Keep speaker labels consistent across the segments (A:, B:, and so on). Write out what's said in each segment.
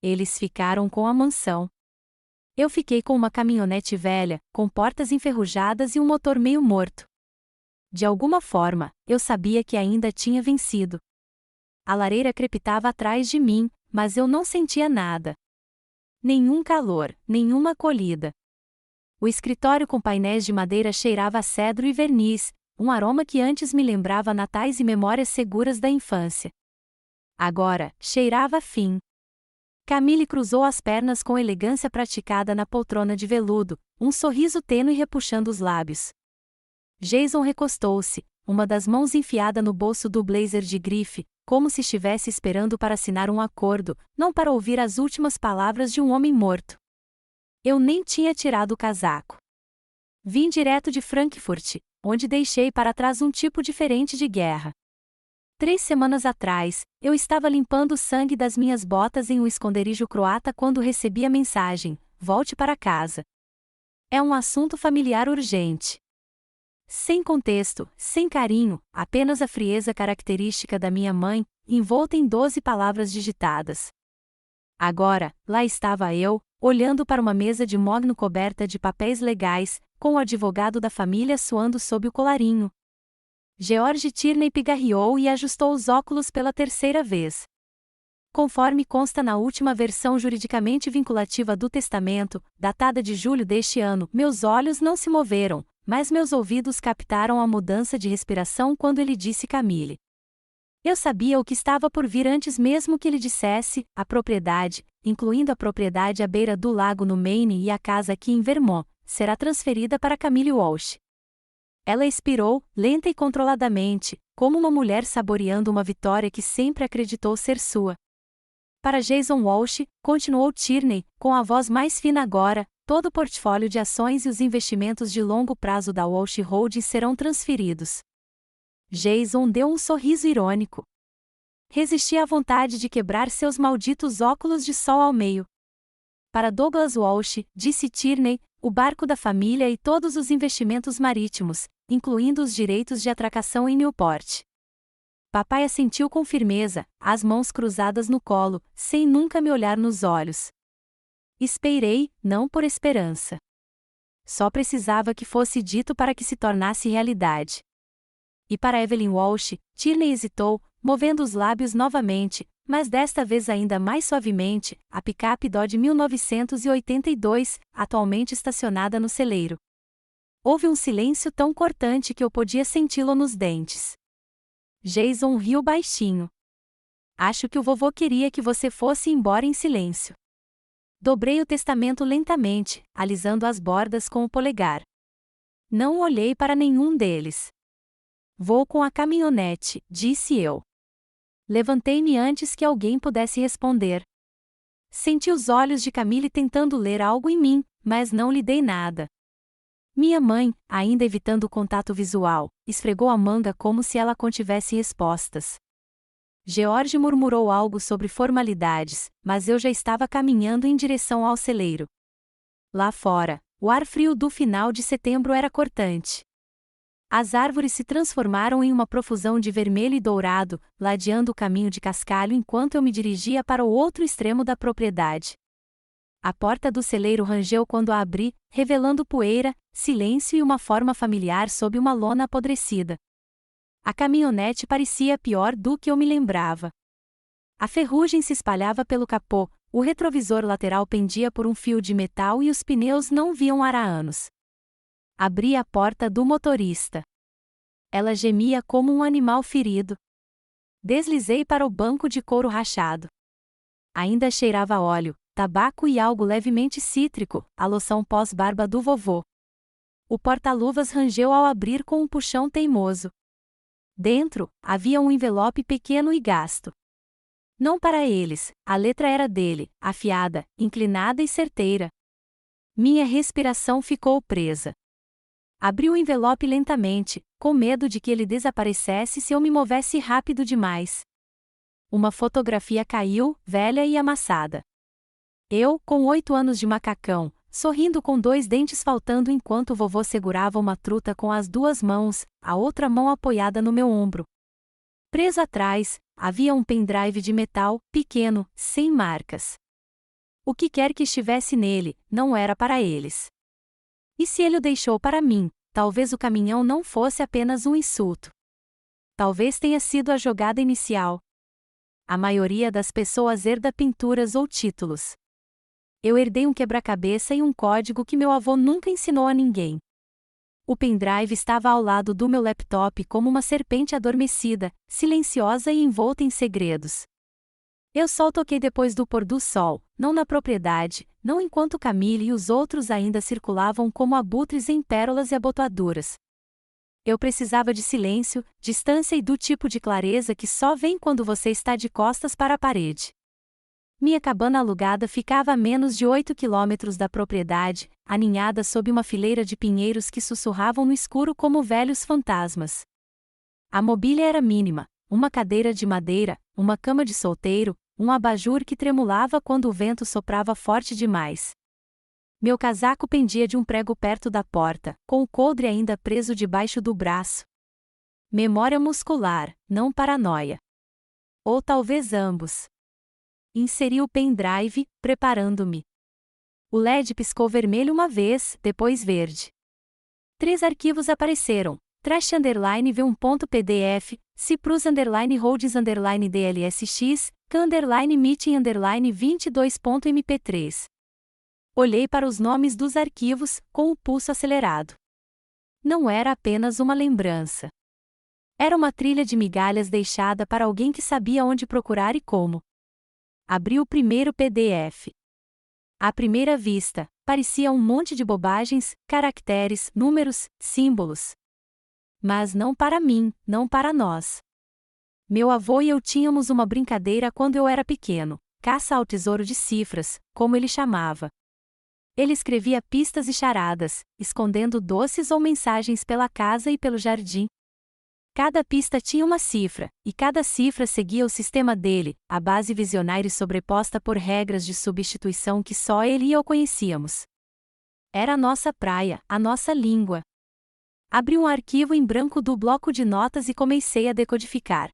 A: Eles ficaram com a mansão. Eu fiquei com uma caminhonete velha, com portas enferrujadas e um motor meio morto. De alguma forma, eu sabia que ainda tinha vencido. A lareira crepitava atrás de mim, mas eu não sentia nada. Nenhum calor, nenhuma acolhida. O escritório com painéis de madeira cheirava a cedro e verniz, um aroma que antes me lembrava natais e memórias seguras da infância. Agora, cheirava a fim. Camille cruzou as pernas com elegância praticada na poltrona de veludo, um sorriso tênue repuxando os lábios. Jason recostou-se, uma das mãos enfiada no bolso do blazer de grife, como se estivesse esperando para assinar um acordo, não para ouvir as últimas palavras de um homem morto. Eu nem tinha tirado o casaco. Vim direto de Frankfurt, onde deixei para trás um tipo diferente de guerra. 3 semanas atrás, eu estava limpando o sangue das minhas botas em um esconderijo croata quando recebi a mensagem: volte para casa. É um assunto familiar urgente. Sem contexto, sem carinho, apenas a frieza característica da minha mãe, envolta em 12 palavras digitadas. Agora, lá estava eu, olhando para uma mesa de mogno coberta de papéis legais, com o advogado da família suando sob o colarinho. George Tierney pigarreou e ajustou os óculos pela 3ª vez. Conforme consta na última versão juridicamente vinculativa do testamento, datada de julho deste ano, meus olhos não se moveram, mas meus ouvidos captaram a mudança de respiração quando ele disse Camille. Eu sabia o que estava por vir antes mesmo que ele dissesse: a propriedade, incluindo a propriedade à beira do lago no Maine e a casa aqui em Vermont, será transferida para Camille Walsh. Ela expirou, lenta e controladamente, como uma mulher saboreando uma vitória que sempre acreditou ser sua. Para Jason Walsh, continuou Tierney, com a voz mais fina agora, todo o portfólio de ações e os investimentos de longo prazo da Walsh Holdings serão transferidos. Jason deu um sorriso irônico. Resisti à vontade de quebrar seus malditos óculos de sol ao meio. Para Douglas Walsh, disse Tierney, o barco da família e todos os investimentos marítimos, incluindo os direitos de atracação em Newport. Papai assentiu com firmeza, as mãos cruzadas no colo, sem nunca me olhar nos olhos. Esperei, não por esperança. Só precisava que fosse dito para que se tornasse realidade. E para Evelyn Walsh, Tierney hesitou, movendo os lábios novamente, mas desta vez ainda mais suavemente, a picape Dodge 1982, atualmente estacionada no celeiro. Houve um silêncio tão cortante que eu podia senti-lo nos dentes. Jason riu baixinho. Acho que o vovô queria que você fosse embora em silêncio. Dobrei o testamento lentamente, alisando as bordas com o polegar. Não olhei para nenhum deles. Vou com a caminhonete, disse eu. Levantei-me antes que alguém pudesse responder. Senti os olhos de Camille tentando ler algo em mim, mas não lhe dei nada. Minha mãe, ainda evitando o contato visual, esfregou a manga como se ela contivesse respostas. George murmurou algo sobre formalidades, mas eu já estava caminhando em direção ao celeiro. Lá fora, o ar frio do final de setembro era cortante. As árvores se transformaram em uma profusão de vermelho e dourado, ladeando o caminho de cascalho enquanto eu me dirigia para o outro extremo da propriedade. A porta do celeiro rangeu quando a abri, revelando poeira, silêncio e uma forma familiar sob uma lona apodrecida. A caminhonete parecia pior do que eu me lembrava. A ferrugem se espalhava pelo capô, o retrovisor lateral pendia por um fio de metal e os pneus não viam ar há anos. Abri a porta do motorista. Ela gemia como um animal ferido. Deslizei para o banco de couro rachado. Ainda cheirava a óleo, tabaco e algo levemente cítrico, a loção pós-barba do vovô. O porta-luvas rangeu ao abrir com um puxão teimoso. Dentro, havia um envelope pequeno e gasto. Não para eles, a letra era dele, afiada, inclinada e certeira. Minha respiração ficou presa. Abri o envelope lentamente, com medo de que ele desaparecesse se eu me movesse rápido demais. Uma fotografia caiu, velha e amassada. Eu, com 8 anos de macacão, sorrindo com 2 dentes faltando enquanto o vovô segurava uma truta com as 2 mãos, a outra mão apoiada no meu ombro. Preso atrás, havia um pendrive de metal, pequeno, sem marcas. O que quer que estivesse nele, não era para eles. E se ele o deixou para mim, talvez o caminhão não fosse apenas um insulto. Talvez tenha sido a jogada inicial. A maioria das pessoas herda pinturas ou títulos. Eu herdei um quebra-cabeça e um código que meu avô nunca ensinou a ninguém. O pendrive estava ao lado do meu laptop como uma serpente adormecida, silenciosa e envolta em segredos. Eu só o toquei depois do pôr do sol, não na propriedade, não enquanto Camille e os outros ainda circulavam como abutres em pérolas e abotoaduras. Eu precisava de silêncio, distância e do tipo de clareza que só vem quando você está de costas para a parede. Minha cabana alugada ficava a menos de 8 quilômetros da propriedade, aninhada sob uma fileira de pinheiros que sussurravam no escuro como velhos fantasmas. A mobília era mínima, uma cadeira de madeira, uma cama de solteiro, um abajur que tremulava quando o vento soprava forte demais. Meu casaco pendia de um prego perto da porta, com o coldre ainda preso debaixo do braço. Memória muscular, não paranoia. Ou talvez ambos. Inseri o pendrive, preparando-me. O LED piscou vermelho uma vez, depois verde. 3 arquivos apareceram: trash_v1.pdf, ciprus_holdings_dlsx, can_meeting_22.mp3. Olhei para os nomes dos arquivos, com o pulso acelerado. Não era apenas uma lembrança. Era uma trilha de migalhas deixada para alguém que sabia onde procurar e como. Abri o primeiro PDF. À primeira vista, parecia um monte de bobagens, caracteres, números, símbolos. Mas não para mim, não para nós. Meu avô e eu tínhamos uma brincadeira quando eu era pequeno, caça ao tesouro de cifras, como ele chamava. Ele escrevia pistas e charadas, escondendo doces ou mensagens pela casa e pelo jardim. Cada pista tinha uma cifra, e cada cifra seguia o sistema dele, a base visionária sobreposta por regras de substituição que só ele e eu conhecíamos. Era a nossa praia, a nossa língua. Abri um arquivo em branco do bloco de notas e comecei a decodificar.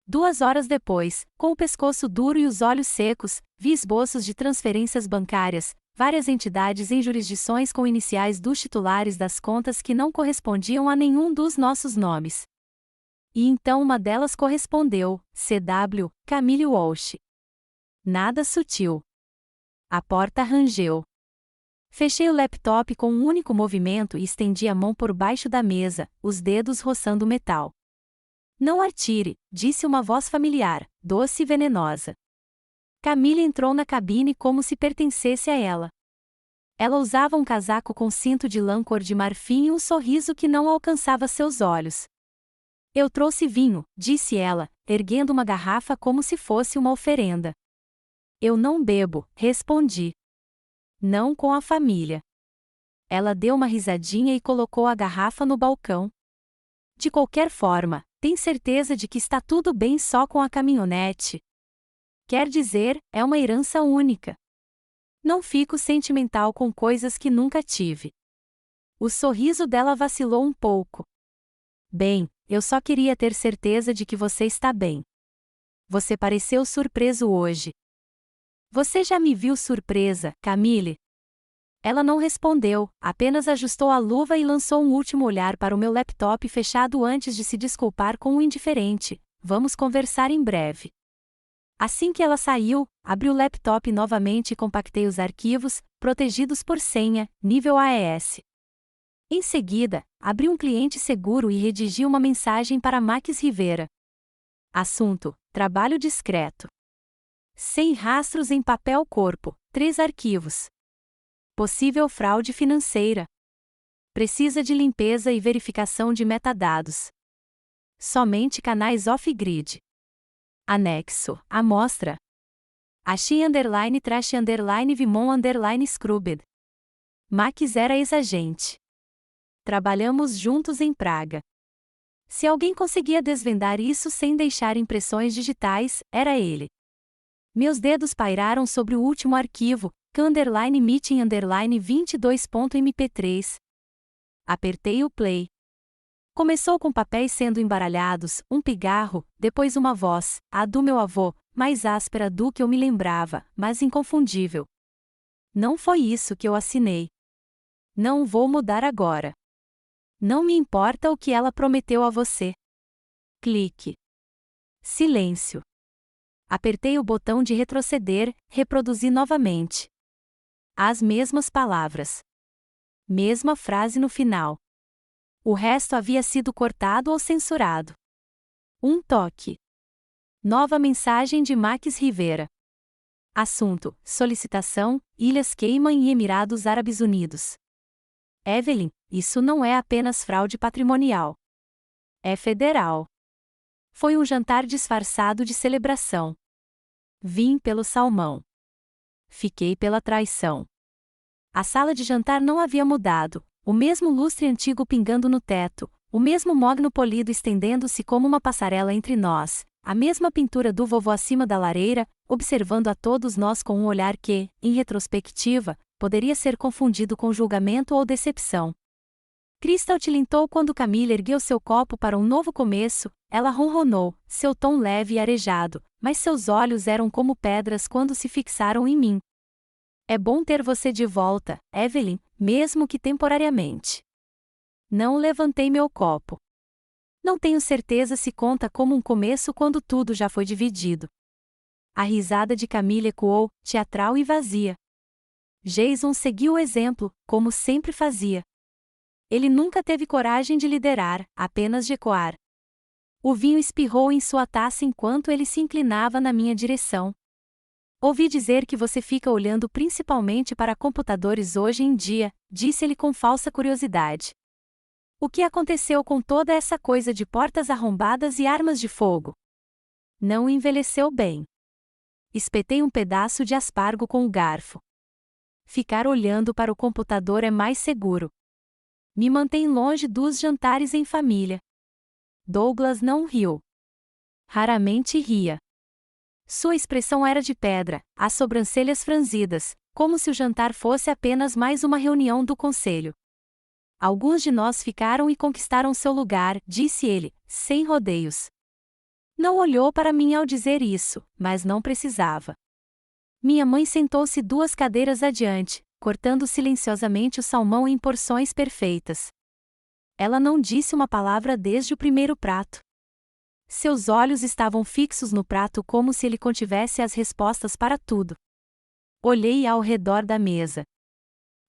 A: 2 horas depois, com o pescoço duro e os olhos secos, vi esboços de transferências bancárias, várias entidades em jurisdições com iniciais dos titulares das contas que não correspondiam a nenhum dos nossos nomes. E então uma delas correspondeu, CW, Camille Walsh. Nada sutil. A porta rangeu. Fechei o laptop com um único movimento e estendi a mão por baixo da mesa, os dedos roçando o metal. Não atire, disse uma voz familiar, doce e venenosa. Camille entrou na cabine como se pertencesse a ela. Ela usava um casaco com cinto de lã cor de marfim e um sorriso que não alcançava seus olhos. Eu trouxe vinho, disse ela, erguendo uma garrafa como se fosse uma oferenda. Eu não bebo, respondi. Não com a família. Ela deu uma risadinha e colocou a garrafa no balcão. De qualquer forma, tem certeza de que está tudo bem só com a caminhonete? Quer dizer, é uma herança única. Não fico sentimental com coisas que nunca tive. O sorriso dela vacilou um pouco. Bem, eu só queria ter certeza de que você está bem. Você pareceu surpreso hoje. Você já me viu surpresa, Camille? Ela não respondeu, apenas ajustou a luva e lançou um último olhar para o meu laptop fechado antes de se desculpar com o indiferente. Vamos conversar em breve. Assim que ela saiu, abri o laptop novamente e compactei os arquivos, protegidos por senha, nível AES. Em seguida, abri um cliente seguro e redigi uma mensagem para Max Rivera. Assunto: trabalho discreto. Sem rastros em papel corpo, 3 arquivos. Possível fraude financeira. Precisa de limpeza e verificação de metadados. Somente canais off-grid. Anexo: amostra. Achei_trash_vimon_scrubbed. Max era ex-agente. Trabalhamos juntos em Praga. Se alguém conseguia desvendar isso sem deixar impressões digitais, era ele. Meus dedos pairaram sobre o último arquivo, can_meeting_22.mp3. Apertei o play. Começou com papéis sendo embaralhados, um pigarro, depois uma voz, a do meu avô, mais áspera do que eu me lembrava, mas inconfundível. Não foi isso que eu assinei. Não vou mudar agora. Não me importa o que ela prometeu a você. Clique. Silêncio. Apertei o botão de retroceder, reproduzi novamente. As mesmas palavras. Mesma frase no final. O resto havia sido cortado ou censurado. Um toque. Nova mensagem de Max Rivera. Assunto: solicitação, Ilhas Cayman e Emirados Árabes Unidos. Evelyn, isso não é apenas fraude patrimonial. É federal. Foi um jantar disfarçado de celebração. Vim pelo salmão. Fiquei pela traição. A sala de jantar não havia mudado, o mesmo lustre antigo pingando no teto, o mesmo mogno polido estendendo-se como uma passarela entre nós, a mesma pintura do vovô acima da lareira, observando a todos nós com um olhar que, em retrospectiva, poderia ser confundido com julgamento ou decepção. Crystal tilintou quando Camille ergueu seu copo para um novo começo, ela ronronou, seu tom leve e arejado, mas seus olhos eram como pedras quando se fixaram em mim. É bom ter você de volta, Evelyn, mesmo que temporariamente. Não levantei meu copo. Não tenho certeza se conta como um começo quando tudo já foi dividido. A risada de Camille ecoou, teatral e vazia. Jason seguiu o exemplo, como sempre fazia. Ele nunca teve coragem de liderar, apenas de ecoar. O vinho espirrou em sua taça enquanto ele se inclinava na minha direção. Ouvi dizer que você fica olhando principalmente para computadores hoje em dia, disse ele com falsa curiosidade. O que aconteceu com toda essa coisa de portas arrombadas e armas de fogo? Não envelheceu bem. Espetei um pedaço de aspargo com o garfo. Ficar olhando para o computador é mais seguro. Me mantém longe dos jantares em família. Douglas não riu. Raramente ria. Sua expressão era de pedra, as sobrancelhas franzidas, como se o jantar fosse apenas mais uma reunião do conselho. Alguns de nós ficaram e conquistaram seu lugar, disse ele, sem rodeios. Não olhou para mim ao dizer isso, mas não precisava. Minha mãe sentou-se 2 cadeiras adiante, cortando silenciosamente o salmão em porções perfeitas. Ela não disse uma palavra desde o primeiro prato. Seus olhos estavam fixos no prato como se ele contivesse as respostas para tudo. Olhei ao redor da mesa.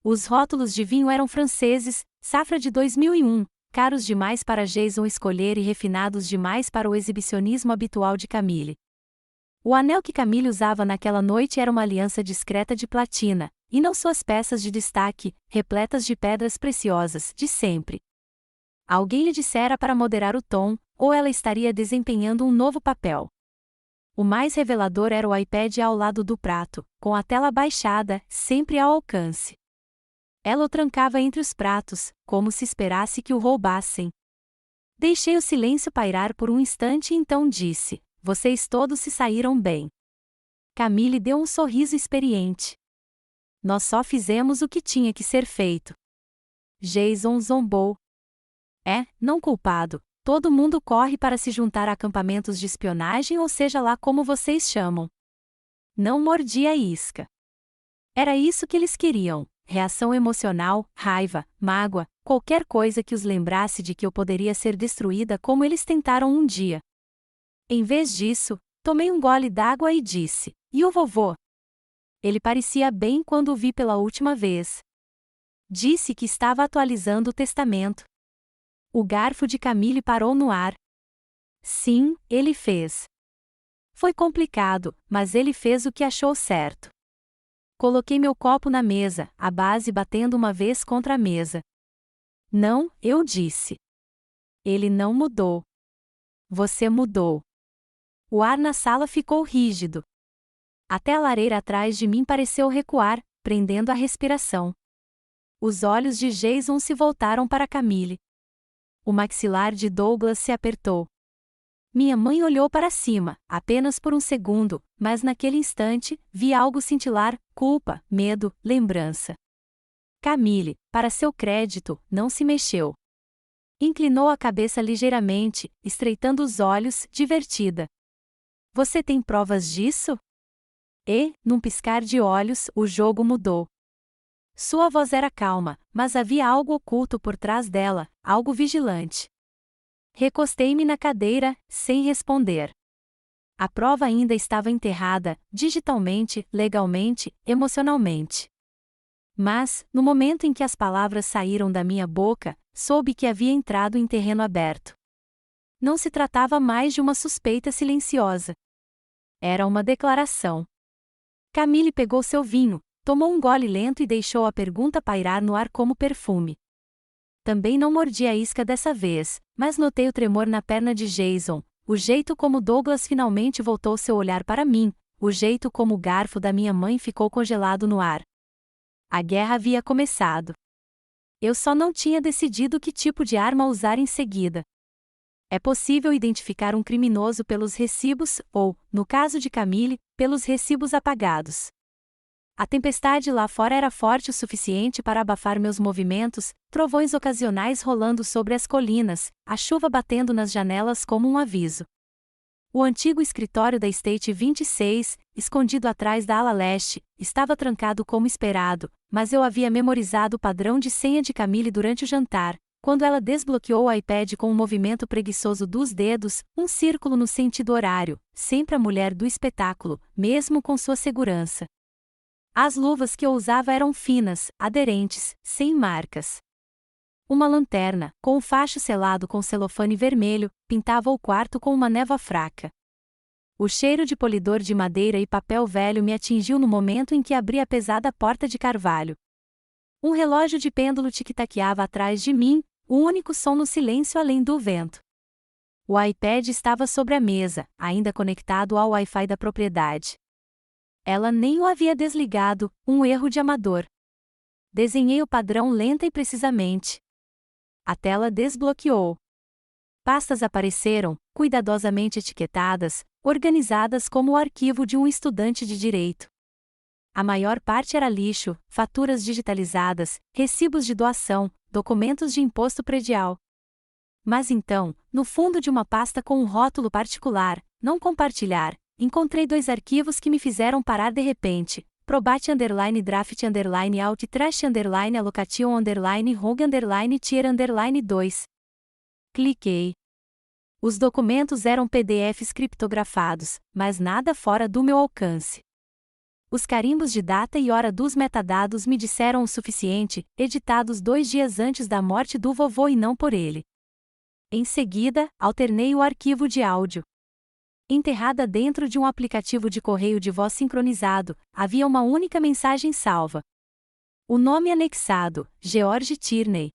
A: Os rótulos de vinho eram franceses, safra de 2001, caros demais para Jason escolher e refinados demais para o exibicionismo habitual de Camille. O anel que Camille usava naquela noite era uma aliança discreta de platina, e não suas peças de destaque, repletas de pedras preciosas, de sempre. Alguém lhe dissera para moderar o tom, ou ela estaria desempenhando um novo papel. O mais revelador era o iPad ao lado do prato, com a tela baixada, sempre ao alcance. Ela o trancava entre os pratos, como se esperasse que o roubassem. Deixei o silêncio pairar por um instante e então disse: vocês todos se saíram bem. Camille deu um sorriso experiente. Nós só fizemos o que tinha que ser feito. Jason zombou. Não culpado, todo mundo corre para se juntar a acampamentos de espionagem ou seja lá como vocês chamam. Não mordi a isca. Era isso que eles queriam, reação emocional, raiva, mágoa, qualquer coisa que os lembrasse de que eu poderia ser destruída como eles tentaram um dia. Em vez disso, tomei um gole d'água e disse: e o vovô? Ele parecia bem quando o vi pela última vez. Disse que estava atualizando o testamento. O garfo de Camille parou no ar. Sim, ele fez. Foi complicado, mas ele fez o que achou certo. Coloquei meu copo na mesa, a base batendo uma vez contra a mesa. Não, eu disse. Ele não mudou. Você mudou. O ar na sala ficou rígido. Até a lareira atrás de mim pareceu recuar, prendendo a respiração. Os olhos de Jason se voltaram para Camille. O maxilar de Douglas se apertou. Minha mãe olhou para cima, apenas por um segundo, mas naquele instante, vi algo cintilar, culpa, medo, lembrança. Camille, para seu crédito, não se mexeu. Inclinou a cabeça ligeiramente, estreitando os olhos, divertida. Você tem provas disso? E, num piscar de olhos, o jogo mudou. Sua voz era calma, mas havia algo oculto por trás dela, algo vigilante. Recostei-me na cadeira, sem responder. A prova ainda estava enterrada, digitalmente, legalmente, emocionalmente. Mas, no momento em que as palavras saíram da minha boca, soube que havia entrado em terreno aberto. Não se tratava mais de uma suspeita silenciosa. Era uma declaração. Camille pegou seu vinho, tomou um gole lento e deixou a pergunta pairar no ar como perfume. Também não mordi a isca dessa vez, mas notei o tremor na perna de Jason, o jeito como Douglas finalmente voltou seu olhar para mim, o jeito como o garfo da minha mãe ficou congelado no ar. A guerra havia começado. Eu só não tinha decidido que tipo de arma usar em seguida. É possível identificar um criminoso pelos recibos, ou, no caso de Camille, pelos recibos apagados. A tempestade lá fora era forte o suficiente para abafar meus movimentos, trovões ocasionais rolando sobre as colinas, a chuva batendo nas janelas como um aviso. O antigo escritório da State 26, escondido atrás da ala leste, estava trancado como esperado, mas eu havia memorizado o padrão de senha de Camille durante o jantar, quando ela desbloqueou o iPad com um movimento preguiçoso dos dedos, um círculo no sentido horário, sempre a mulher do espetáculo, mesmo com sua segurança. As luvas que eu usava eram finas, aderentes, sem marcas. Uma lanterna, com o facho selado com celofane vermelho, pintava o quarto com uma névoa fraca. O cheiro de polidor de madeira e papel velho me atingiu no momento em que abri a pesada porta de carvalho. Um relógio de pêndulo tic-taqueava atrás de mim, o único som no silêncio além do vento. O iPad estava sobre a mesa, ainda conectado ao Wi-Fi da propriedade. Ela nem o havia desligado, um erro de amador. Desenhei o padrão lenta e precisamente. A tela desbloqueou. Pastas apareceram, cuidadosamente etiquetadas, organizadas como o arquivo de um estudante de direito. A maior parte era lixo, faturas digitalizadas, recibos de doação, documentos de imposto predial. Mas então, no fundo de uma pasta com um rótulo particular, não compartilhar, encontrei 2 arquivos que me fizeram parar de repente. Probate_draft_alt_allocation_rogue_tier_2. Cliquei. Os documentos eram PDFs criptografados, mas nada fora do meu alcance. Os carimbos de data e hora dos metadados me disseram o suficiente, editados 2 dias antes da morte do vovô e não por ele. Em seguida, alternei o arquivo de áudio. Enterrada dentro de um aplicativo de correio de voz sincronizado, havia uma única mensagem salva. O nome anexado, George Tierney.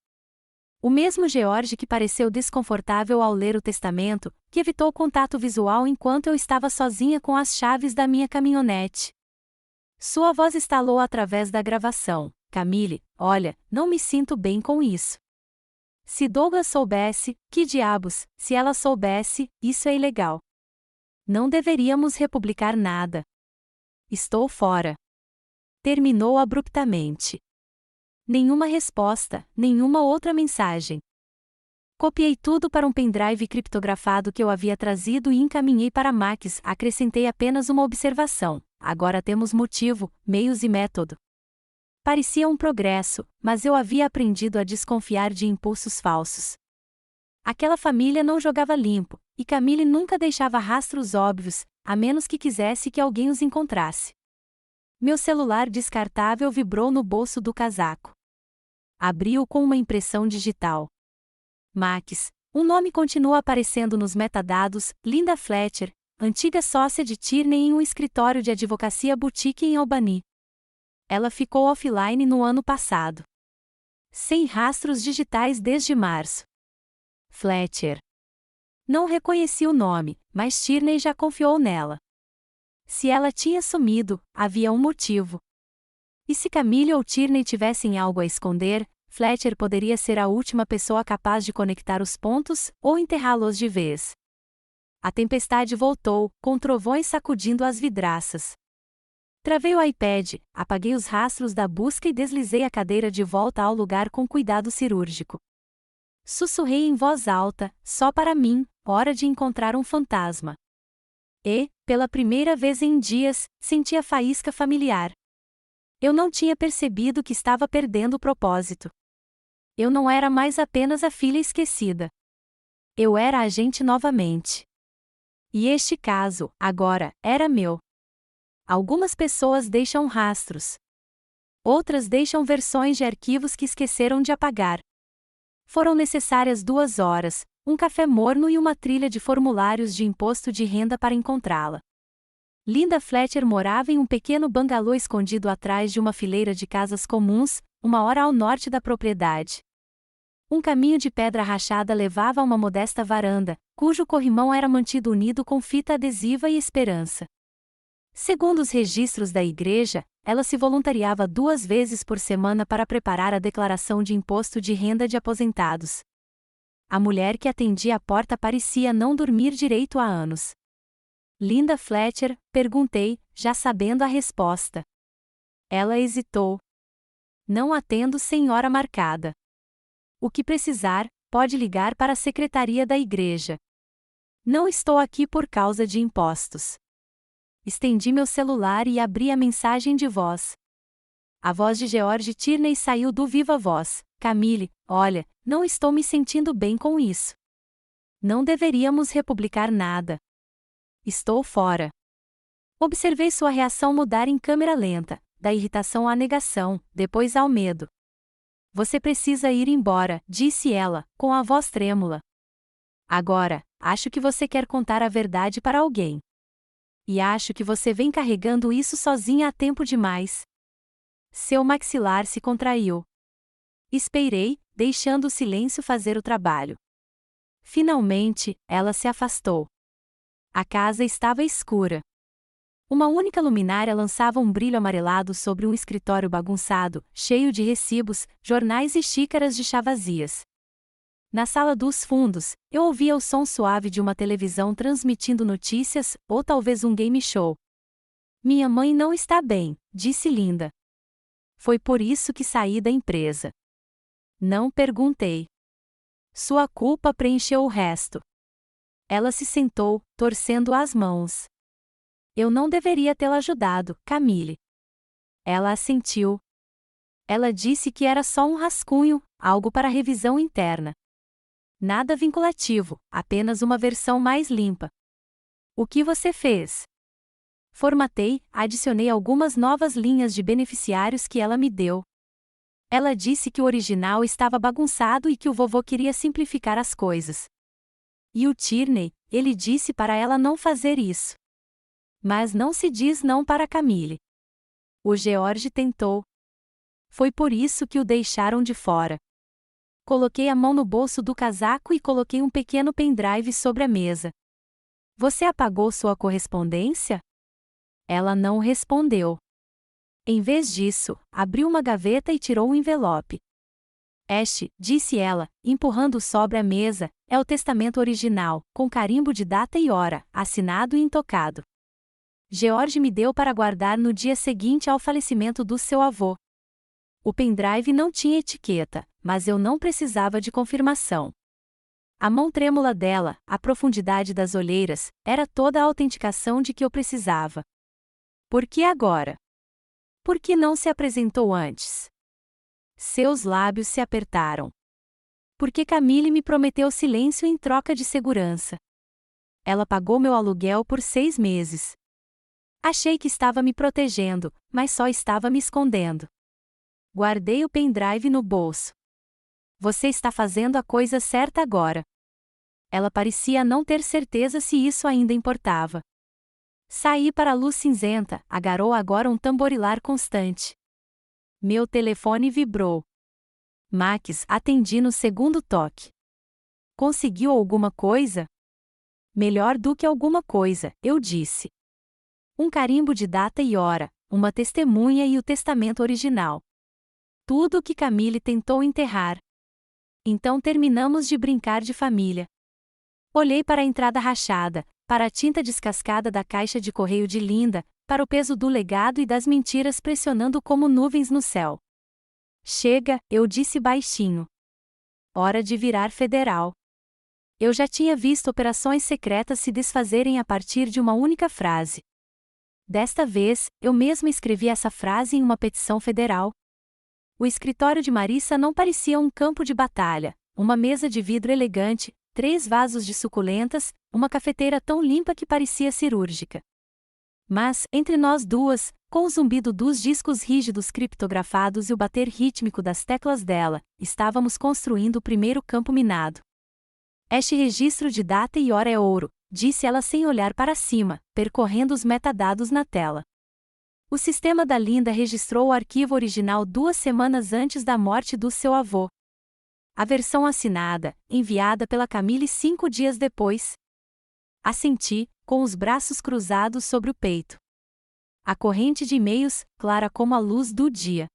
A: O mesmo George que pareceu desconfortável ao ler o testamento, que evitou contato visual enquanto eu estava sozinha com as chaves da minha caminhonete. Sua voz estalou através da gravação. Camille, olha, não me sinto bem com isso. Se Douglas soubesse, que diabos, se ela soubesse, isso é ilegal. Não deveríamos republicar nada. Estou fora. Terminou abruptamente. Nenhuma resposta, nenhuma outra mensagem. Copiei tudo para um pendrive criptografado que eu havia trazido e encaminhei para Max. Acrescentei apenas uma observação. Agora temos motivo, meios e método. Parecia um progresso, mas eu havia aprendido a desconfiar de impulsos falsos. Aquela família não jogava limpo, e Camille nunca deixava rastros óbvios, a menos que quisesse que alguém os encontrasse. Meu celular descartável vibrou no bolso do casaco. Abri-o com uma impressão digital. Max, um nome continua aparecendo nos metadados, Linda Fletcher, antiga sócia de Tierney em um escritório de advocacia boutique em Albany. Ela ficou offline no ano passado. Sem rastros digitais desde março. Fletcher. Não reconheci o nome, mas Tierney já confiou nela. Se ela tinha sumido, havia um motivo. E se Camille ou Tierney tivessem algo a esconder, Fletcher poderia ser a última pessoa capaz de conectar os pontos, ou enterrá-los de vez. A tempestade voltou, com trovões sacudindo as vidraças. Travei o iPad, apaguei os rastros da busca e deslizei a cadeira de volta ao lugar com cuidado cirúrgico. Sussurrei em voz alta, só para mim, hora de encontrar um fantasma. E, Pela primeira vez em dias, senti a faísca familiar. Eu não tinha percebido que estava perdendo o propósito. Eu não era mais apenas a filha esquecida. Eu era a gente novamente. E este caso, agora, era meu. Algumas pessoas deixam rastros. Outras deixam versões de arquivos que esqueceram de apagar. Foram necessárias 2 horas, um café morno e uma trilha de formulários de imposto de renda para encontrá-la. Linda Fletcher morava em um pequeno bangalô escondido atrás de uma fileira de casas comuns, 1 hora ao norte da propriedade. Um caminho de pedra rachada levava a uma modesta varanda, cujo corrimão era mantido unido com fita adesiva e esperança. Segundo os registros da igreja, ela se voluntariava 2 vezes por semana para preparar a declaração de imposto de renda de aposentados. A mulher que atendia a porta parecia não dormir direito há anos. Linda Fletcher, perguntei, já sabendo a resposta. Ela hesitou. Não atendo sem hora marcada. O que precisar, pode ligar para a secretaria da igreja. Não estou aqui por causa de impostos. Estendi meu celular e abri a mensagem de voz. A voz de George Tierney saiu do viva voz. Camille, olha, não estou me sentindo bem com isso. Não deveríamos republicar nada. Estou fora. Observei sua reação mudar em câmera lenta, da irritação à negação, depois ao medo. Você precisa ir embora, disse ela, com a voz trêmula. Agora, acho que você quer contar a verdade para alguém. E acho que você vem carregando isso sozinha há tempo demais. Seu maxilar se contraiu. Esperei, deixando o silêncio fazer o trabalho. Finalmente, ela se afastou. A casa estava escura. Uma única luminária lançava um brilho amarelado sobre um escritório bagunçado, cheio de recibos, jornais e xícaras de chá vazias. Na sala dos fundos, eu ouvia o som suave de uma televisão transmitindo notícias, ou talvez um game show. Minha mãe não está bem, disse Linda. Foi por isso que saí da empresa. Não perguntei. Sua culpa preencheu o resto. Ela se sentou, torcendo as mãos. Eu não deveria tê-la ajudado, Camille. Ela assentiu. Ela disse que era só um rascunho, algo para revisão interna. Nada vinculativo, apenas uma versão mais limpa. O que você fez? Formatei, adicionei algumas novas linhas de beneficiários que ela me deu. Ela disse que o original estava bagunçado e que o vovô queria simplificar as coisas. E o Tierney, ele disse para ela não fazer isso. Mas não se diz não para Camille. O George tentou. Foi por isso que o deixaram de fora. Coloquei a mão no bolso do casaco e coloquei um pequeno pendrive sobre a mesa. Você apagou sua correspondência? Ela não respondeu. Em vez disso, abriu uma gaveta e tirou um envelope. Este, disse ela, empurrando-o sobre a mesa, é o testamento original, com carimbo de data e hora, assinado e intocado. George me deu para guardar no dia seguinte ao falecimento do seu avô. O pendrive não tinha etiqueta, mas eu não precisava de confirmação. A mão trêmula dela, a profundidade das olheiras, era toda a autenticação de que eu precisava. Por que agora? Por que não se apresentou antes? Seus lábios se apertaram. Porque Camille me prometeu silêncio em troca de segurança. Ela pagou meu aluguel por 6 meses. Achei que estava me protegendo, mas só estava me escondendo. Guardei o pendrive no bolso. Você está fazendo a coisa certa agora. Ela parecia não ter certeza se isso ainda importava. Saí para a luz cinzenta, agarrou agora um tamborilar constante. Meu telefone vibrou. Max, atendi no segundo toque. Conseguiu alguma coisa? Melhor do que alguma coisa, eu disse. Um carimbo de data e hora, uma testemunha e o testamento original. Tudo o que Camille tentou enterrar. Então terminamos de brincar de família. Olhei para a entrada rachada, para a tinta descascada da caixa de correio de Linda, para o peso do legado e das mentiras pressionando como nuvens no céu. Chega, eu disse baixinho. Hora de virar federal. Eu já tinha visto operações secretas se desfazerem a partir de uma única frase. Desta vez, eu mesma escrevi essa frase em uma petição federal. O escritório de Marissa não parecia um campo de batalha, uma mesa de vidro elegante, 3 vasos de suculentas, uma cafeteira tão limpa que parecia cirúrgica. Mas, entre nós duas, com o zumbido dos discos rígidos criptografados e o bater rítmico das teclas dela, estávamos construindo o primeiro campo minado. Este registro de data e hora é ouro, disse ela sem olhar para cima, percorrendo os metadados na tela. O sistema da Linda registrou o arquivo original 2 semanas antes da morte do seu avô. A versão assinada, enviada pela Camille 5 dias depois. Assenti, com os braços cruzados sobre o peito. A corrente de e-mails, clara como a luz do dia.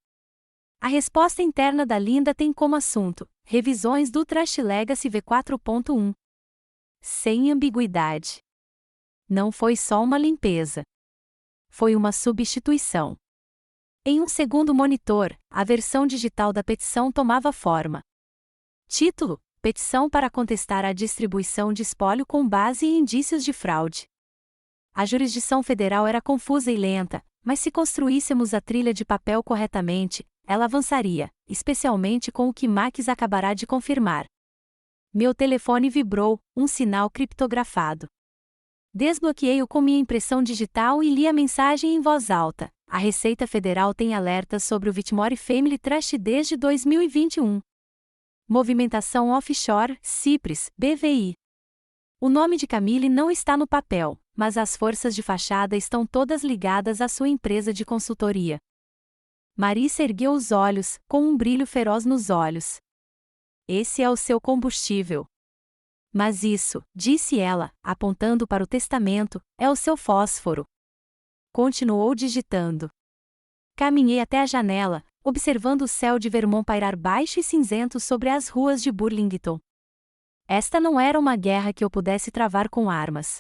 A: A resposta interna da Linda tem como assunto: revisões do Trash Legacy V4.1. Sem ambiguidade. Não foi só uma limpeza. Foi uma substituição. Em um segundo monitor, a versão digital da petição tomava forma. Título: Petição para contestar a distribuição de espólio com base em indícios de fraude. A jurisdição federal era confusa e lenta, mas se construíssemos a trilha de papel corretamente, ela avançaria, especialmente com o que Max acabará de confirmar. Meu telefone vibrou, um sinal criptografado. Desbloqueei-o com minha impressão digital e li a mensagem em voz alta. A Receita Federal tem alertas sobre o Whitmore Family Trust desde 2021. Movimentação Offshore, CIPRES, BVI. O nome de Camille não está no papel, mas as forças de fachada estão todas ligadas à sua empresa de consultoria. Marissa ergueu os olhos, com um brilho feroz nos olhos. Esse é o seu combustível. Mas isso, disse ela, apontando para o testamento, é o seu fósforo. Continuou digitando. Caminhei até a janela, observando o céu de Vermont pairar baixo e cinzento sobre as ruas de Burlington. Esta não era uma guerra que eu pudesse travar com armas.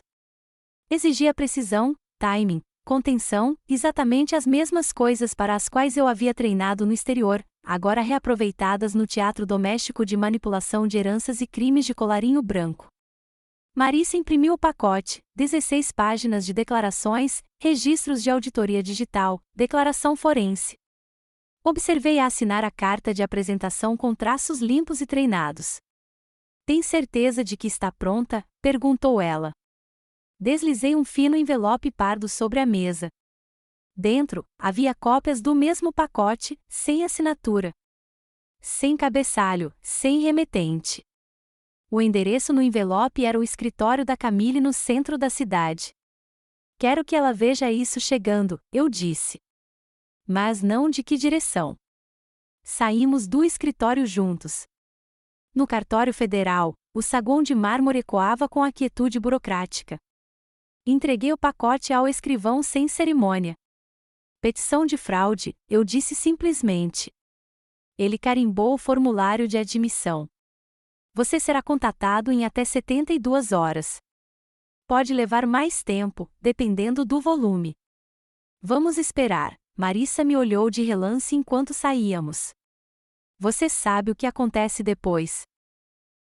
A: Exigia precisão, timing, contenção, exatamente as mesmas coisas para as quais eu havia treinado no exterior, agora reaproveitadas no teatro doméstico de manipulação de heranças e crimes de colarinho branco. Marissa imprimiu o pacote, 16 páginas de declarações, registros de auditoria digital, declaração forense. Observei-a assinar a carta de apresentação com traços limpos e treinados. Tem certeza de que está pronta? Perguntou ela. Deslizei um fino envelope pardo sobre a mesa. Dentro, havia cópias do mesmo pacote, sem assinatura. Sem cabeçalho, sem remetente. O endereço no envelope era o escritório da Camille no centro da cidade. Quero que ela veja isso chegando, eu disse. Mas não de que direção. Saímos do escritório juntos. No cartório federal, o saguão de mármore ecoava com a quietude burocrática. Entreguei o pacote ao escrivão sem cerimônia. Petição de fraude, eu disse simplesmente. Ele carimbou o formulário de admissão. Você será contatado em até 72 horas. Pode levar mais tempo, dependendo do volume. Vamos esperar. Marissa me olhou de relance enquanto saíamos. Você sabe o que acontece depois.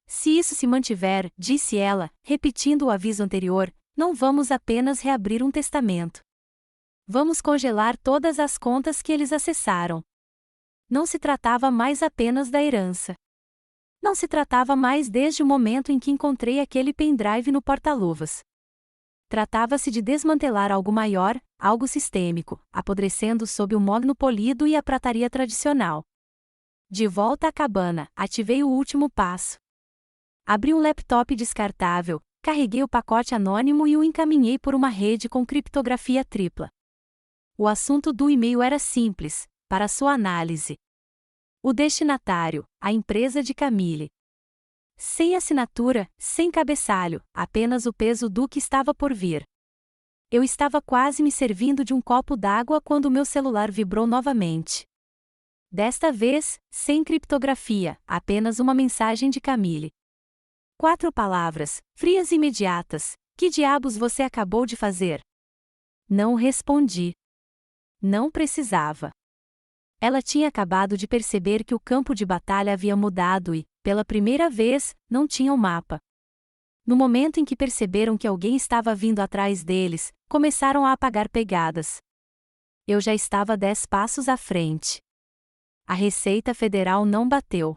A: Se isso se mantiver, disse ela, repetindo o aviso anterior, não vamos apenas reabrir um testamento. Vamos congelar todas as contas que eles acessaram. Não se tratava mais apenas da herança. Não se tratava mais desde o momento em que encontrei aquele pendrive no porta-luvas. Tratava-se de desmantelar algo maior, algo sistêmico, apodrecendo sob o mogno polido e a prataria tradicional. De volta à cabana, ativei o último passo. Abri um laptop descartável, carreguei o pacote anônimo e o encaminhei por uma rede com criptografia tripla. O assunto do e-mail era simples, para sua análise. O destinatário, a empresa de Camille. Sem assinatura, sem cabeçalho, apenas o peso do que estava por vir. Eu estava quase me servindo de um copo d'água quando meu celular vibrou novamente. Desta vez, sem criptografia, apenas uma mensagem de Camille. 4 palavras, frias e imediatas. Que diabos você acabou de fazer? Não respondi. Não precisava. Ela tinha acabado de perceber que o campo de batalha havia mudado e, pela primeira vez, não tinha um mapa. No momento em que perceberam que alguém estava vindo atrás deles, começaram a apagar pegadas. Eu já estava 10 passos à frente. A Receita Federal não bateu.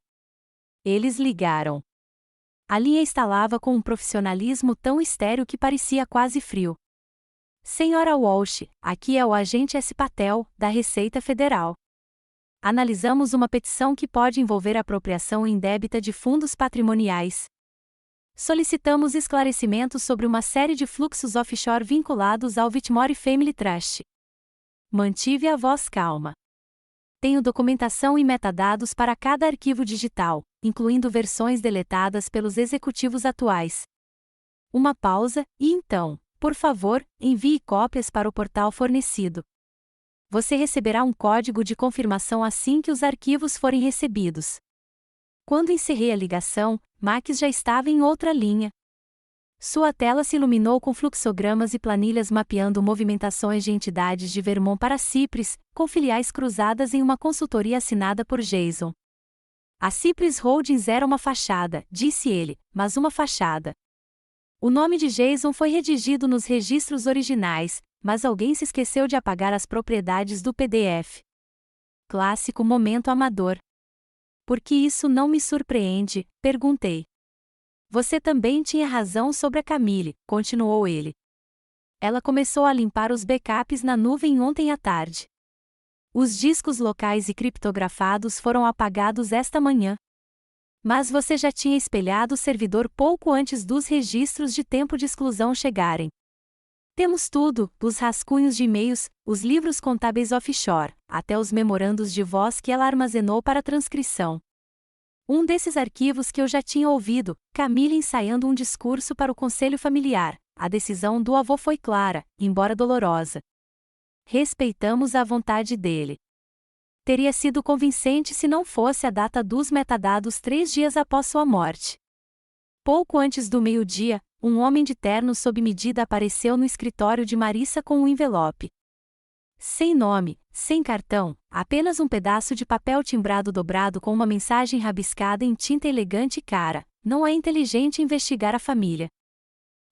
A: Eles ligaram. A linha estalava com um profissionalismo tão estéril que parecia quase frio. Senhora Walsh, aqui é o agente S. Patel, da Receita Federal. Analisamos uma petição que pode envolver apropriação indébita de fundos patrimoniais. Solicitamos esclarecimentos sobre uma série de fluxos offshore vinculados ao Whitmore Family Trust. Mantive a voz calma. Tenho documentação e metadados para cada arquivo digital, incluindo versões deletadas pelos executivos atuais. Uma pausa, e então, por favor, envie cópias para o portal fornecido. Você receberá um código de confirmação assim que os arquivos forem recebidos. Quando encerrei a ligação, Max já estava em outra linha. Sua tela se iluminou com fluxogramas e planilhas mapeando movimentações de entidades de Vermont para Cypress, com filiais cruzadas em uma consultoria assinada por Jason. A Cypress Holdings era uma fachada, disse ele, mas uma fachada. O nome de Jason foi redigido nos registros originais, mas alguém se esqueceu de apagar as propriedades do PDF. Clássico momento amador. Por que isso não me surpreende? Perguntei. Você também tinha razão sobre a Camille, continuou ele. Ela começou a limpar os backups na nuvem ontem à tarde. Os discos locais e criptografados foram apagados esta manhã. Mas você já tinha espelhado o servidor pouco antes dos registros de tempo de exclusão chegarem. Temos tudo, os rascunhos de e-mails, os livros contábeis offshore, até os memorandos de voz que ela armazenou para transcrição. Um desses arquivos que eu já tinha ouvido, Camille ensaiando um discurso para o conselho familiar. A decisão do avô foi clara, embora dolorosa. Respeitamos a vontade dele. Teria sido convincente se não fosse a data dos metadados 3 dias após sua morte. Pouco antes do meio-dia, um homem de terno sob medida apareceu no escritório de Marissa com um envelope. Sem nome, sem cartão, apenas um pedaço de papel timbrado dobrado com uma mensagem rabiscada em tinta elegante e cara: não é inteligente investigar a família.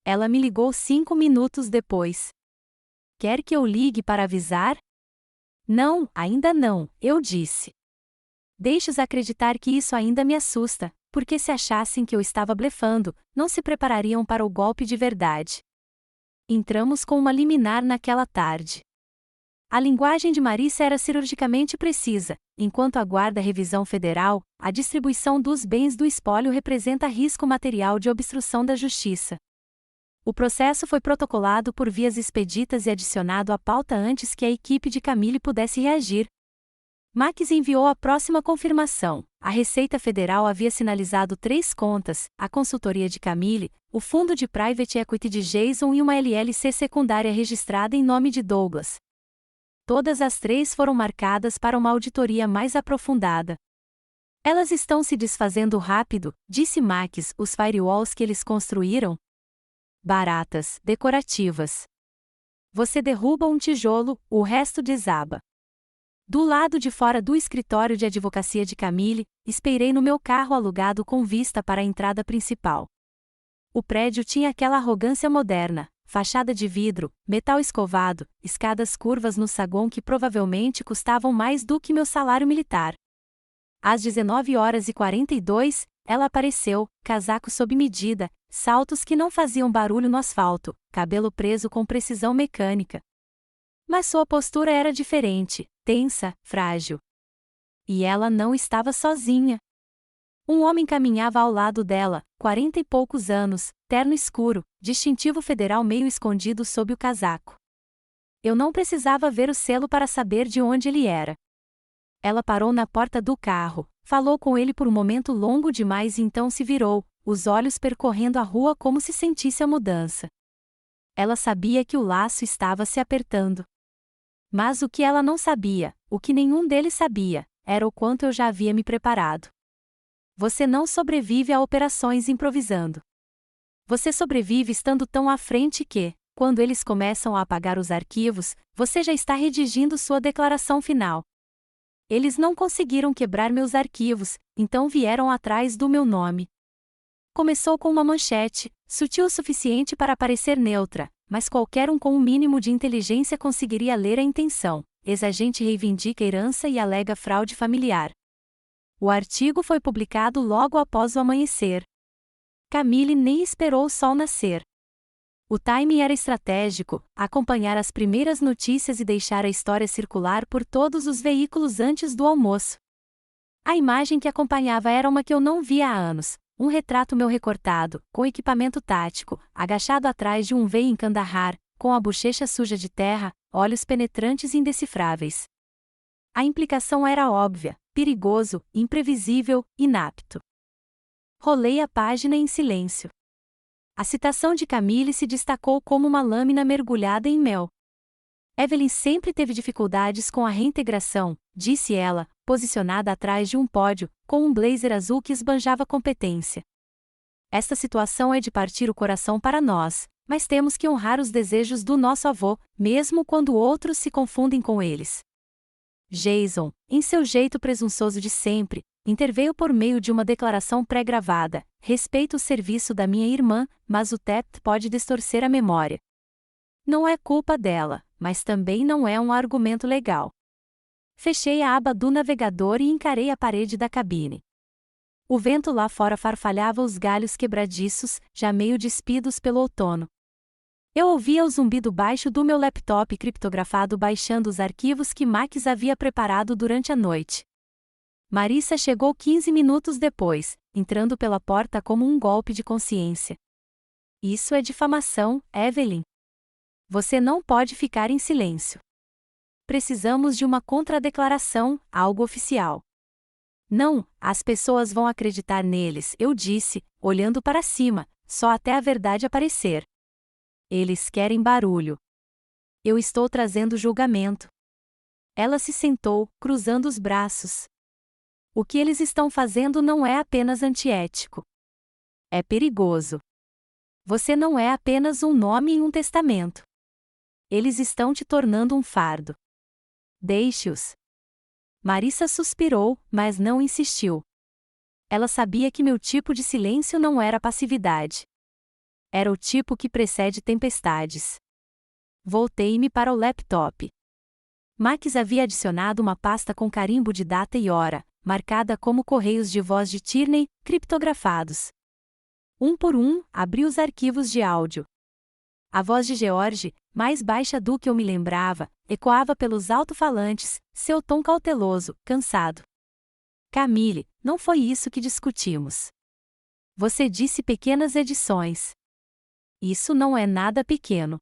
A: Ela me ligou 5 minutos depois. Quer que eu ligue para avisar? Não, ainda não, eu disse. Deixe-os acreditar que isso ainda me assusta, porque se achassem que eu estava blefando, não se preparariam para o golpe de verdade. Entramos com uma liminar naquela tarde. A linguagem de Marissa era cirurgicamente precisa. Enquanto aguarda a revisão federal, a distribuição dos bens do espólio representa risco material de obstrução da justiça. O processo foi protocolado por vias expeditas e adicionado à pauta antes que a equipe de Camille pudesse reagir. Max enviou a próxima confirmação. A Receita Federal havia sinalizado 3 contas, a consultoria de Camille, o fundo de private equity de Jason e uma LLC secundária registrada em nome de Douglas. Todas as 3 foram marcadas para uma auditoria mais aprofundada. Elas estão se desfazendo rápido, disse Max. Os firewalls que eles construíram? Baratas, decorativas. Você derruba um tijolo, o resto desaba. Do lado de fora do escritório de advocacia de Camille, esperei no meu carro alugado com vista para a entrada principal. O prédio tinha aquela arrogância moderna. Fachada de vidro, metal escovado, escadas curvas no saguão que provavelmente custavam mais do que meu salário militar. Às 19h42, ela apareceu, casaco sob medida, saltos que não faziam barulho no asfalto, cabelo preso com precisão mecânica. Mas sua postura era diferente, tensa, frágil. E ela não estava sozinha. Um homem caminhava ao lado dela, 40 e poucos anos, terno escuro, distintivo federal meio escondido sob o casaco. Eu não precisava ver o selo para saber de onde ele era. Ela parou na porta do carro, falou com ele por um momento longo demais e então se virou, os olhos percorrendo a rua como se sentisse a mudança. Ela sabia que o laço estava se apertando. Mas o que ela não sabia, o que nenhum deles sabia, era o quanto eu já havia me preparado. Você não sobrevive a operações improvisando. Você sobrevive estando tão à frente que, quando eles começam a apagar os arquivos, você já está redigindo sua declaração final. Eles não conseguiram quebrar meus arquivos, então vieram atrás do meu nome. Começou com uma manchete, sutil o suficiente para parecer neutra, mas qualquer um com um mínimo de inteligência conseguiria ler a intenção. Ex-agente reivindica herança e alega fraude familiar. O artigo foi publicado logo após o amanhecer. Camille nem esperou o sol nascer. O timing era estratégico, acompanhar as primeiras notícias e deixar a história circular por todos os veículos antes do almoço. A imagem que acompanhava era uma que eu não via há anos. Um retrato meu recortado, com equipamento tático, agachado atrás de um veio em Kandahar, com a bochecha suja de terra, olhos penetrantes e indecifráveis. A implicação era óbvia, perigoso, imprevisível, inapto. Rolei a página em silêncio. A citação de Camille se destacou como uma lâmina mergulhada em mel. Evelyn sempre teve dificuldades com a reintegração, disse ela, posicionada atrás de um pódio, com um blazer azul que esbanjava competência. Esta situação é de partir o coração para nós, mas temos que honrar os desejos do nosso avô, mesmo quando outros se confundem com eles. Jason, em seu jeito presunçoso de sempre, interveio por meio de uma declaração pré-gravada: respeito o serviço da minha irmã, mas o TEPT pode distorcer a memória. Não é culpa dela, mas também não é um argumento legal. Fechei a aba do navegador e encarei a parede da cabine. O vento lá fora farfalhava os galhos quebradiços, já meio despidos pelo outono. Eu ouvia o zumbido baixo do meu laptop criptografado baixando os arquivos que Max havia preparado durante a noite. Marissa chegou 15 minutos depois, entrando pela porta como um golpe de consciência. Isso é difamação, Evelyn. Você não pode ficar em silêncio. Precisamos de uma contradeclaração, algo oficial. Não, as pessoas vão acreditar neles, eu disse, olhando para cima, só até a verdade aparecer. Eles querem barulho. Eu estou trazendo julgamento. Ela se sentou, cruzando os braços. O que eles estão fazendo não é apenas antiético. É perigoso. Você não é apenas um nome em um testamento. Eles estão te tornando um fardo. Deixe-os. Marissa suspirou, mas não insistiu. Ela sabia que meu tipo de silêncio não era passividade. Era o tipo que precede tempestades. Voltei-me para o laptop. Max havia adicionado uma pasta com carimbo de data e hora, marcada como correios de voz de Tierney, criptografados. Um por um, abri os arquivos de áudio. A voz de George, mais baixa do que eu me lembrava, ecoava pelos alto-falantes, seu tom cauteloso, cansado. Camille, não foi isso que discutimos. Você disse pequenas edições. Isso não é nada pequeno.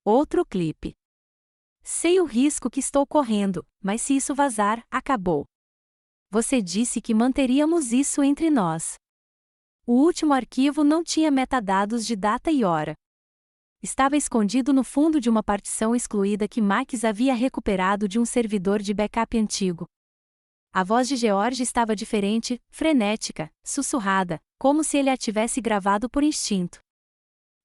A: Outro clipe. Sei o risco que estou correndo, mas se isso vazar, acabou. Você disse que manteríamos isso entre nós. O último arquivo não tinha metadados de data e hora. Estava escondido no fundo de uma partição excluída que Max havia recuperado de um servidor de backup antigo. A voz de George estava diferente, frenética, sussurrada, como se ele a tivesse gravado por instinto.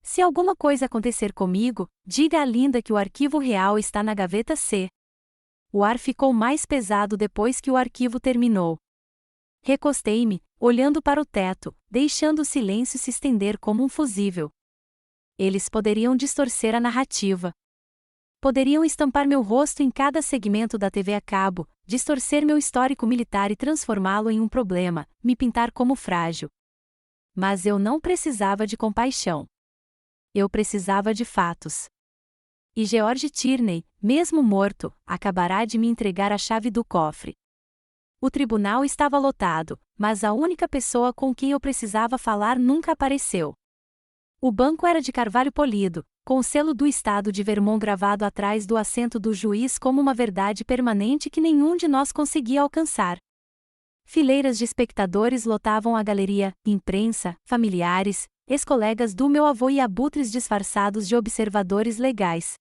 A: Se alguma coisa acontecer comigo, diga a Linda que o arquivo real está na gaveta C. O ar ficou mais pesado depois que o arquivo terminou. Recostei-me, olhando para o teto, deixando o silêncio se estender como um fusível. Eles poderiam distorcer a narrativa. Poderiam estampar meu rosto em cada segmento da TV a cabo, distorcer meu histórico militar e transformá-lo em um problema, me pintar como frágil. Mas eu não precisava de compaixão. Eu precisava de fatos. E George Tierney, mesmo morto, acabará de me entregar a chave do cofre. O tribunal estava lotado, mas a única pessoa com quem eu precisava falar nunca apareceu. O banco era de carvalho polido, com o selo do estado de Vermont gravado atrás do assento do juiz como uma verdade permanente que nenhum de nós conseguia alcançar. Fileiras de espectadores lotavam a galeria, imprensa, familiares, ex-colegas do meu avô e abutres disfarçados de observadores legais.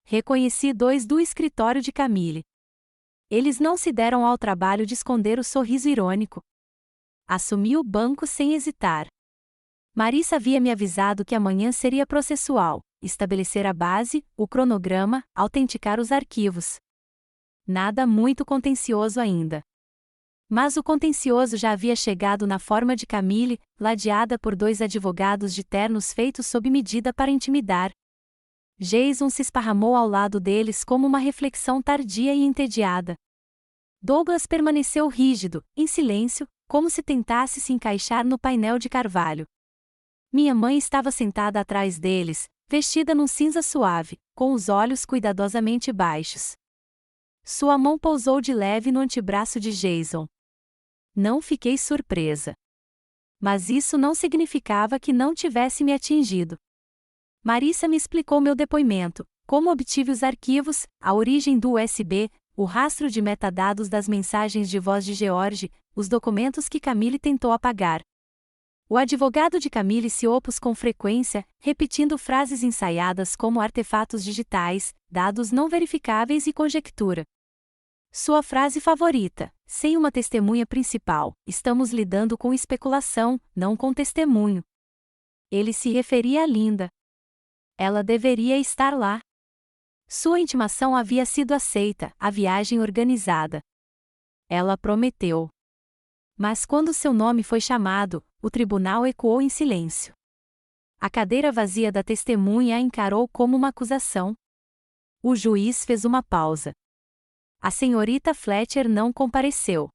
A: Reconheci dois do escritório de Camille. Eles não se deram ao trabalho de esconder o sorriso irônico. Assumi o banco sem hesitar. Marissa havia me avisado que amanhã seria processual, estabelecer a base, o cronograma, autenticar os arquivos. Nada muito contencioso ainda. Mas o contencioso já havia chegado na forma de Camille, ladeada por 2 advogados de ternos feitos sob medida para intimidar. Jason se esparramou ao lado deles como uma reflexão tardia e entediada. Douglas permaneceu rígido, em silêncio, como se tentasse se encaixar no painel de carvalho. Minha mãe estava sentada atrás deles, vestida num cinza suave, com os olhos cuidadosamente baixos. Sua mão pousou de leve no antebraço de Jason. Não fiquei surpresa. Mas isso não significava que não tivesse me atingido. Marissa me explicou meu depoimento, como obtive os arquivos, a origem do USB, o rastro de metadados das mensagens de voz de George, os documentos que Camille tentou apagar. O advogado de Camille se opôs com frequência, repetindo frases ensaiadas como artefatos digitais, dados não verificáveis e conjectura. Sua frase favorita: sem uma testemunha principal, estamos lidando com especulação, não com testemunho. Ele se referia a Linda. Ela deveria estar lá. Sua intimação havia sido aceita, a viagem organizada. Ela prometeu. Mas quando seu nome foi chamado, o tribunal ecoou em silêncio. A cadeira vazia da testemunha a encarou como uma acusação. O juiz fez uma pausa. A senhorita Fletcher não compareceu.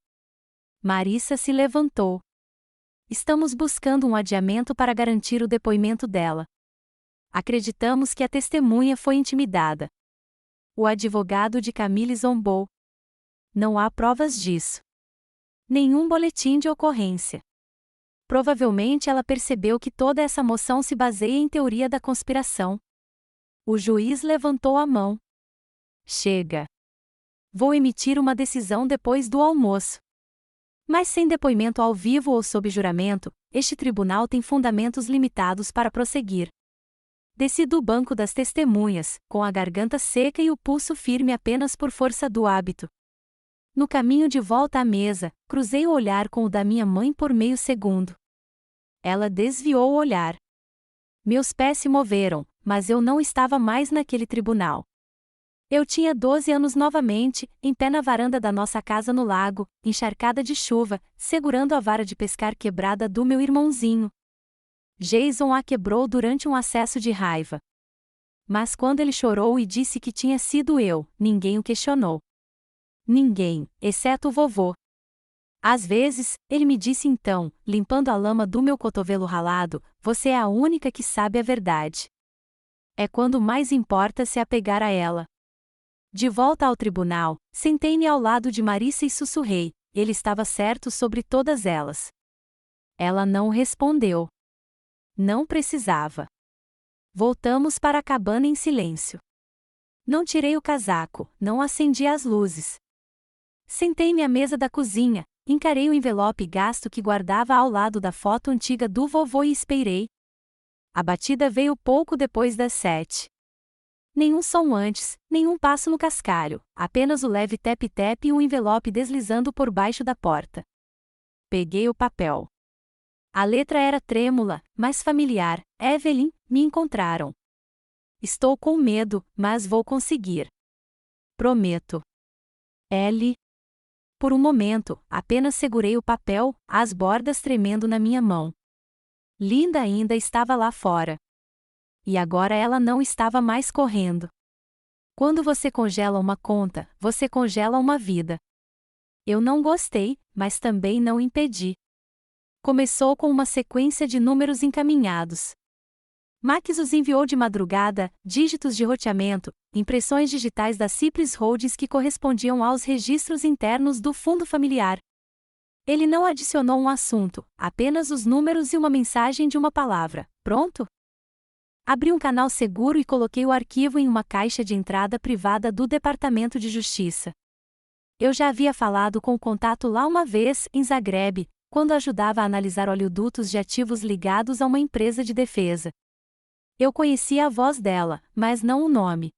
A: Marissa se levantou. Estamos buscando um adiamento para garantir o depoimento dela. Acreditamos que a testemunha foi intimidada. O advogado de Camille zombou. Não há provas disso. Nenhum boletim de ocorrência. Provavelmente ela percebeu que toda essa moção se baseia em teoria da conspiração. O juiz levantou a mão. Chega. Vou emitir uma decisão depois do almoço. Mas sem depoimento ao vivo ou sob juramento, este tribunal tem fundamentos limitados para prosseguir. Desci do banco das testemunhas, com a garganta seca e o pulso firme apenas por força do hábito. No caminho de volta à mesa, cruzei o olhar com o da minha mãe por meio segundo. Ela desviou o olhar. Meus pés se moveram, mas eu não estava mais naquele tribunal. Eu tinha 12 anos novamente, em pé na varanda da nossa casa no lago, encharcada de chuva, segurando a vara de pescar quebrada do meu irmãozinho. Jason a quebrou durante um acesso de raiva. Mas quando ele chorou e disse que tinha sido eu, ninguém o questionou. Ninguém, exceto o vovô. Às vezes, ele me disse então, limpando a lama do meu cotovelo ralado, você é a única que sabe a verdade. É quando mais importa se apegar a ela. De volta ao tribunal, sentei-me ao lado de Marissa e sussurrei, ele estava certo sobre todas elas. Ela não respondeu. Não precisava. Voltamos para a cabana em silêncio. Não tirei o casaco, não acendi as luzes. Sentei-me à mesa da cozinha, encarei o envelope gasto que guardava ao lado da foto antiga do vovô e esperei. A batida veio pouco depois das 7. Nenhum som antes, nenhum passo no cascalho, apenas o leve tep-tep e um envelope deslizando por baixo da porta. Peguei o papel. A letra era trêmula, mas familiar. Evelyn, me encontraram. Estou com medo, mas vou conseguir. Prometo. L. Por um momento, apenas segurei o papel, as bordas tremendo na minha mão. Linda ainda estava lá fora. E agora ela não estava mais correndo. Quando você congela uma conta, você congela uma vida. Eu não gostei, mas também não impedi. Começou com uma sequência de números encaminhados. Max os enviou de madrugada, dígitos de roteamento, impressões digitais da Cypress Holdings que correspondiam aos registros internos do fundo familiar. Ele não adicionou um assunto, apenas os números e uma mensagem de uma palavra. Pronto? Abri um canal seguro e coloquei o arquivo em uma caixa de entrada privada do Departamento de Justiça. Eu já havia falado com o contato lá uma vez, em Zagreb, quando ajudava a analisar oleodutos de ativos ligados a uma empresa de defesa. Eu conhecia a voz dela, mas não o nome.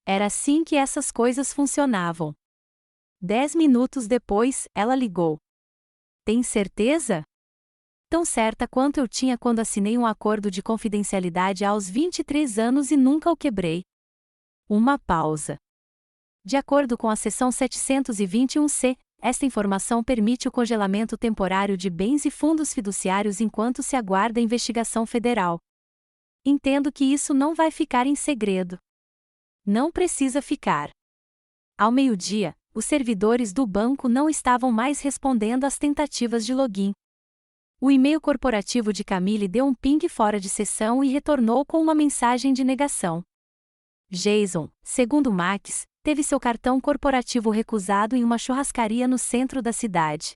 A: Era assim que essas coisas funcionavam. 10 minutos depois, ela ligou. Tem certeza? Tão certa quanto eu tinha quando assinei um acordo de confidencialidade aos 23 anos e nunca o quebrei. Uma pausa. De acordo com a seção 721-C, esta informação permite o congelamento temporário de bens e fundos fiduciários enquanto se aguarda a investigação federal. Entendo que isso não vai ficar em segredo. Não precisa ficar. Ao meio-dia, os servidores do banco não estavam mais respondendo às tentativas de login. O e-mail corporativo de Camille deu um ping fora de sessão e retornou com uma mensagem de negação. Jason, segundo Max, teve seu cartão corporativo recusado em uma churrascaria no centro da cidade.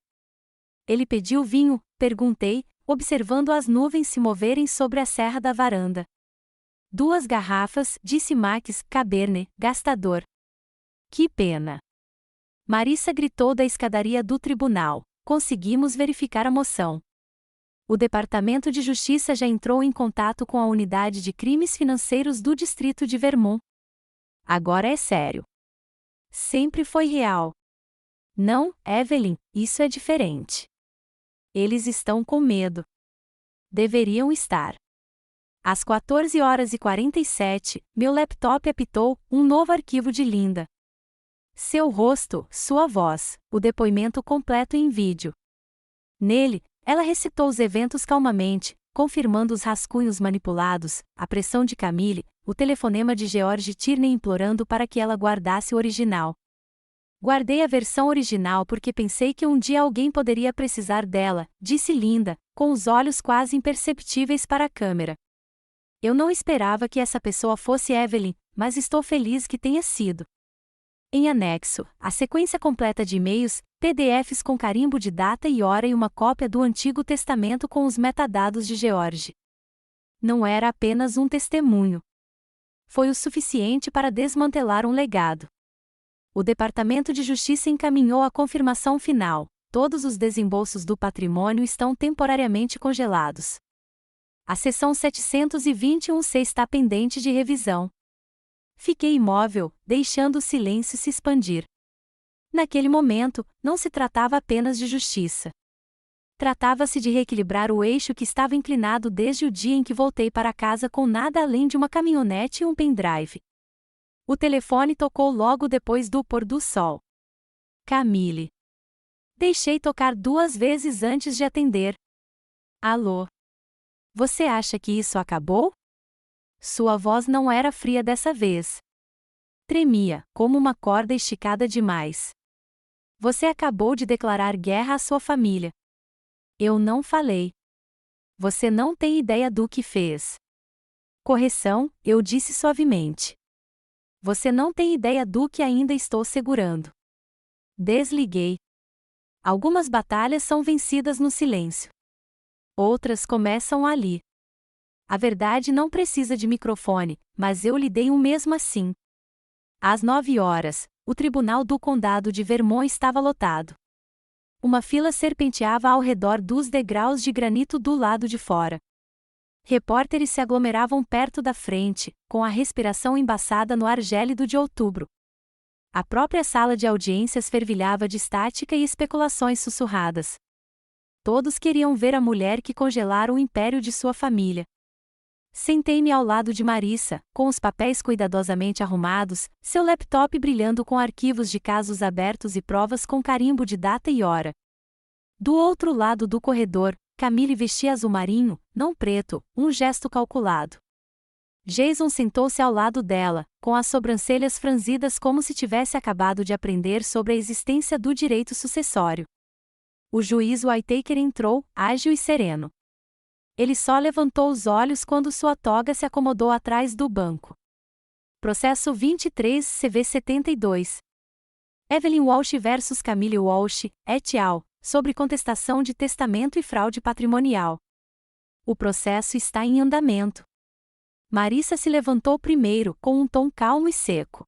A: Ele pediu vinho? Perguntei, observando as nuvens se moverem sobre a serra da varanda. 2 garrafas, disse Max, Cabernet, gastador. Que pena. Marissa gritou da escadaria do tribunal. Conseguimos verificar a moção. O Departamento de Justiça já entrou em contato com a Unidade de Crimes Financeiros do Distrito de Vermont. Agora é sério. Sempre foi real. Não, Evelyn, isso é diferente. Eles estão com medo. Deveriam estar. Às 14h47, meu laptop apitou um novo arquivo de Linda. Seu rosto, sua voz, o depoimento completo em vídeo. Nele, ela recitou os eventos calmamente, confirmando os rascunhos manipulados, a pressão de Camille, o telefonema de George Tierney implorando para que ela guardasse o original. Guardei a versão original porque pensei que um dia alguém poderia precisar dela, disse Linda, com os olhos quase imperceptíveis para a câmera. Eu não esperava que essa pessoa fosse Evelyn, mas estou feliz que tenha sido. Em anexo, a sequência completa de e-mails, PDFs com carimbo de data e hora e uma cópia do Antigo Testamento com os metadados de George. Não era apenas um testemunho. Foi o suficiente para desmantelar um legado. O Departamento de Justiça encaminhou a confirmação final: todos os desembolsos do patrimônio estão temporariamente congelados. A seção 721C está pendente de revisão. Fiquei imóvel, deixando o silêncio se expandir. Naquele momento, não se tratava apenas de justiça. Tratava-se de reequilibrar o eixo que estava inclinado desde o dia em que voltei para casa com nada além de uma caminhonete e um pendrive. O telefone tocou logo depois do pôr do sol. Camille. Deixei tocar 2 vezes antes de atender. Alô? Você acha que isso acabou? Sua voz não era fria dessa vez. Tremia, como uma corda esticada demais. Você acabou de declarar guerra à sua família. Eu não falei. Você não tem ideia do que fez. Correção, eu disse suavemente. Você não tem ideia do que ainda estou segurando. Desliguei. Algumas batalhas são vencidas no silêncio. Outras começam ali. A verdade não precisa de microfone, mas eu lhe dei um mesmo assim. Às 9 horas, o Tribunal do Condado de Vermont estava lotado. Uma fila serpenteava ao redor dos degraus de granito do lado de fora. Repórteres se aglomeravam perto da frente, com a respiração embaçada no ar gélido de outubro. A própria sala de audiências fervilhava de estática e especulações sussurradas. Todos queriam ver a mulher que congelara o império de sua família. Sentei-me ao lado de Marissa, com os papéis cuidadosamente arrumados, seu laptop brilhando com arquivos de casos abertos e provas com carimbo de data e hora. Do outro lado do corredor, Camille vestia azul marinho, não preto, um gesto calculado. Jason sentou-se ao lado dela, com as sobrancelhas franzidas como se tivesse acabado de aprender sobre a existência do direito sucessório. O juiz Whittaker entrou, ágil e sereno. Ele só levantou os olhos quando sua toga se acomodou atrás do banco. Processo 23 CV 72. Evelyn Walsh versus Camille Walsh, et al., sobre contestação de testamento e fraude patrimonial. O processo está em andamento. Marissa se levantou primeiro, com um tom calmo e seco.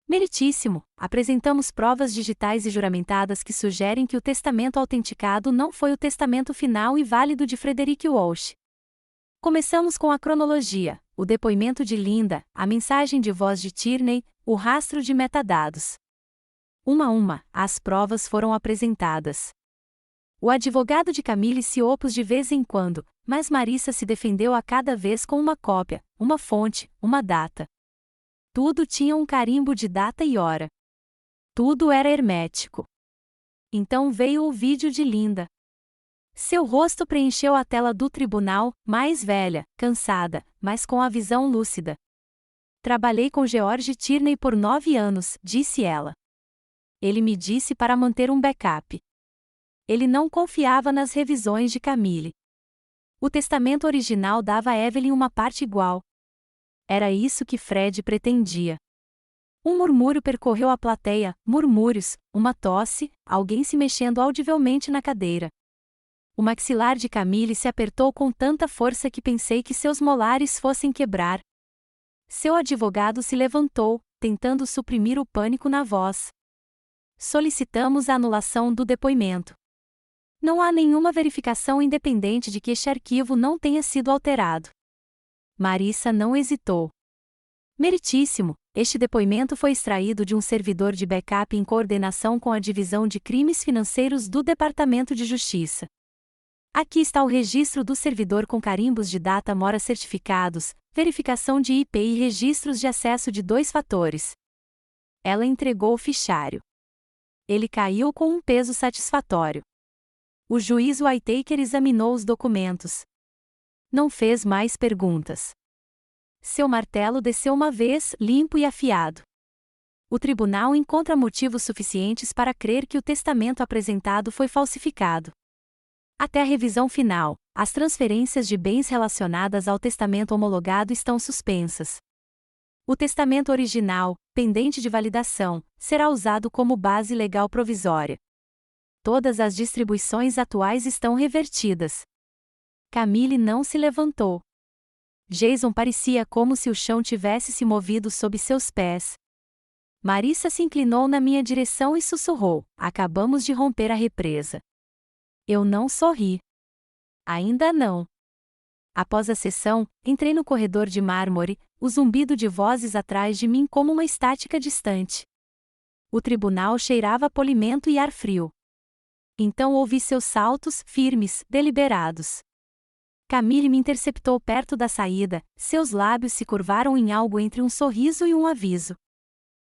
A: Meritíssimo, apresentamos provas digitais e juramentadas que sugerem que o testamento autenticado não foi o testamento final e válido de Frederick Walsh. Começamos com a cronologia, o depoimento de Linda, a mensagem de voz de Tierney, o rastro de metadados. Uma a uma, as provas foram apresentadas. O advogado de Camille se opôs de vez em quando, mas Marissa se defendeu a cada vez com uma cópia, uma fonte, uma data. Tudo tinha um carimbo de data e hora. Tudo era hermético. Então veio o vídeo de Linda. Seu rosto preencheu a tela do tribunal, mais velha, cansada, mas com a visão lúcida. Trabalhei com George Tierney por 9 anos, disse ela. Ele me disse para manter um backup. Ele não confiava nas revisões de Camille. O testamento original dava a Evelyn uma parte igual. Era isso que Fred pretendia. Um murmúrio percorreu a plateia, murmúrios, uma tosse, alguém se mexendo audivelmente na cadeira. O maxilar de Camille se apertou com tanta força que pensei que seus molares fossem quebrar. Seu advogado se levantou, tentando suprimir o pânico na voz. Solicitamos a anulação do depoimento. Não há nenhuma verificação independente de que este arquivo não tenha sido alterado. Marissa não hesitou. Meritíssimo, este depoimento foi extraído de um servidor de backup em coordenação com a Divisão de Crimes Financeiros do Departamento de Justiça. Aqui está o registro do servidor com carimbos de data mora certificados, verificação de IP e registros de acesso de 2 fatores. Ela entregou o fichário. Ele caiu com um peso satisfatório. O juiz Whittaker examinou os documentos. Não fez mais perguntas. Seu martelo desceu uma vez, limpo e afiado. O tribunal encontra motivos suficientes para crer que o testamento apresentado foi falsificado. Até a revisão final, as transferências de bens relacionadas ao testamento homologado estão suspensas. O testamento original, pendente de validação, será usado como base legal provisória. Todas as distribuições atuais estão revertidas. Camille não se levantou. Jason parecia como se o chão tivesse se movido sob seus pés. Marissa se inclinou na minha direção e sussurrou: acabamos de romper a represa. Eu não sorri. Ainda não. Após a sessão, entrei no corredor de mármore, o zumbido de vozes atrás de mim como uma estática distante. O tribunal cheirava a polimento e ar frio. Então ouvi seus saltos, firmes, deliberados. Camille me interceptou perto da saída, seus lábios se curvaram em algo entre um sorriso e um aviso.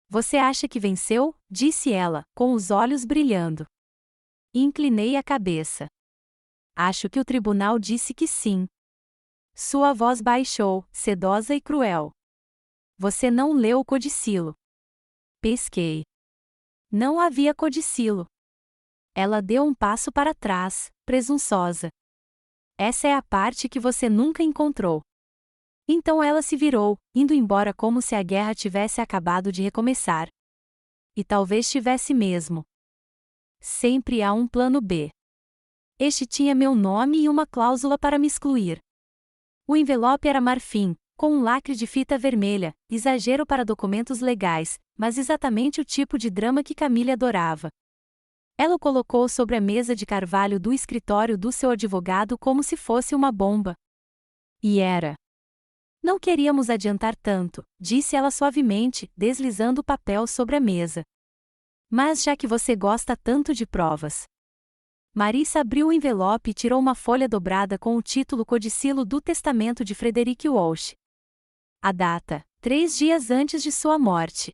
A: Você acha que venceu? Disse ela, com os olhos brilhando. Inclinei a cabeça. Acho que o tribunal disse que sim. Sua voz baixou, sedosa e cruel. Você não leu o codicilo. Pesquei. Não havia codicilo. Ela deu um passo para trás, presunçosa. Essa é a parte que você nunca encontrou. Então ela se virou, indo embora como se a guerra tivesse acabado de recomeçar. E talvez tivesse mesmo. Sempre há um plano B. Este tinha meu nome e uma cláusula para me excluir. O envelope era marfim, com um lacre de fita vermelha, exagero para documentos legais, mas exatamente o tipo de drama que Camille adorava. Ela o colocou sobre a mesa de carvalho do escritório do seu advogado como se fosse uma bomba. E era. Não queríamos adiantar tanto, disse ela suavemente, deslizando o papel sobre a mesa. Mas já que você gosta tanto de provas. Marissa abriu o envelope e tirou uma folha dobrada com o título Codicilo do Testamento de Frederick Walsh. A data, 3 dias antes de sua morte.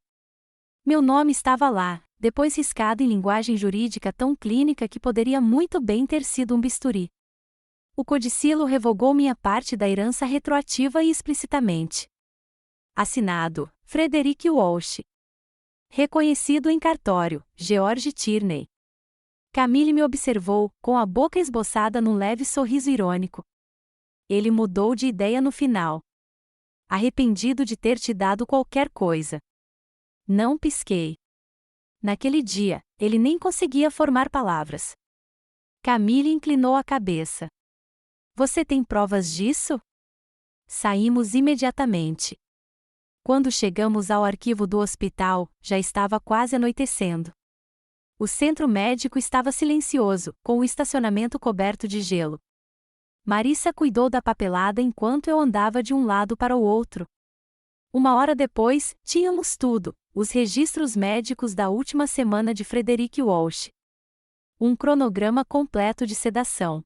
A: Meu nome estava lá, depois riscado em linguagem jurídica tão clínica que poderia muito bem ter sido um bisturi. O codicilo revogou minha parte da herança retroativa e explicitamente. Assinado, Frederick Walsh. Reconhecido em cartório, George Tierney. Camille me observou, com a boca esboçada num leve sorriso irônico. Ele mudou de ideia no final. Arrependido de ter te dado qualquer coisa. Não pisquei. Naquele dia, ele nem conseguia formar palavras. Camille inclinou a cabeça. Você tem provas disso? Saímos imediatamente. Quando chegamos ao arquivo do hospital, já estava quase anoitecendo. O centro médico estava silencioso, com o estacionamento coberto de gelo. Marissa cuidou da papelada enquanto eu andava de um lado para o outro. 1 hora depois, tínhamos tudo, os registros médicos da última semana de Frederick Walsh. Um cronograma completo de sedação.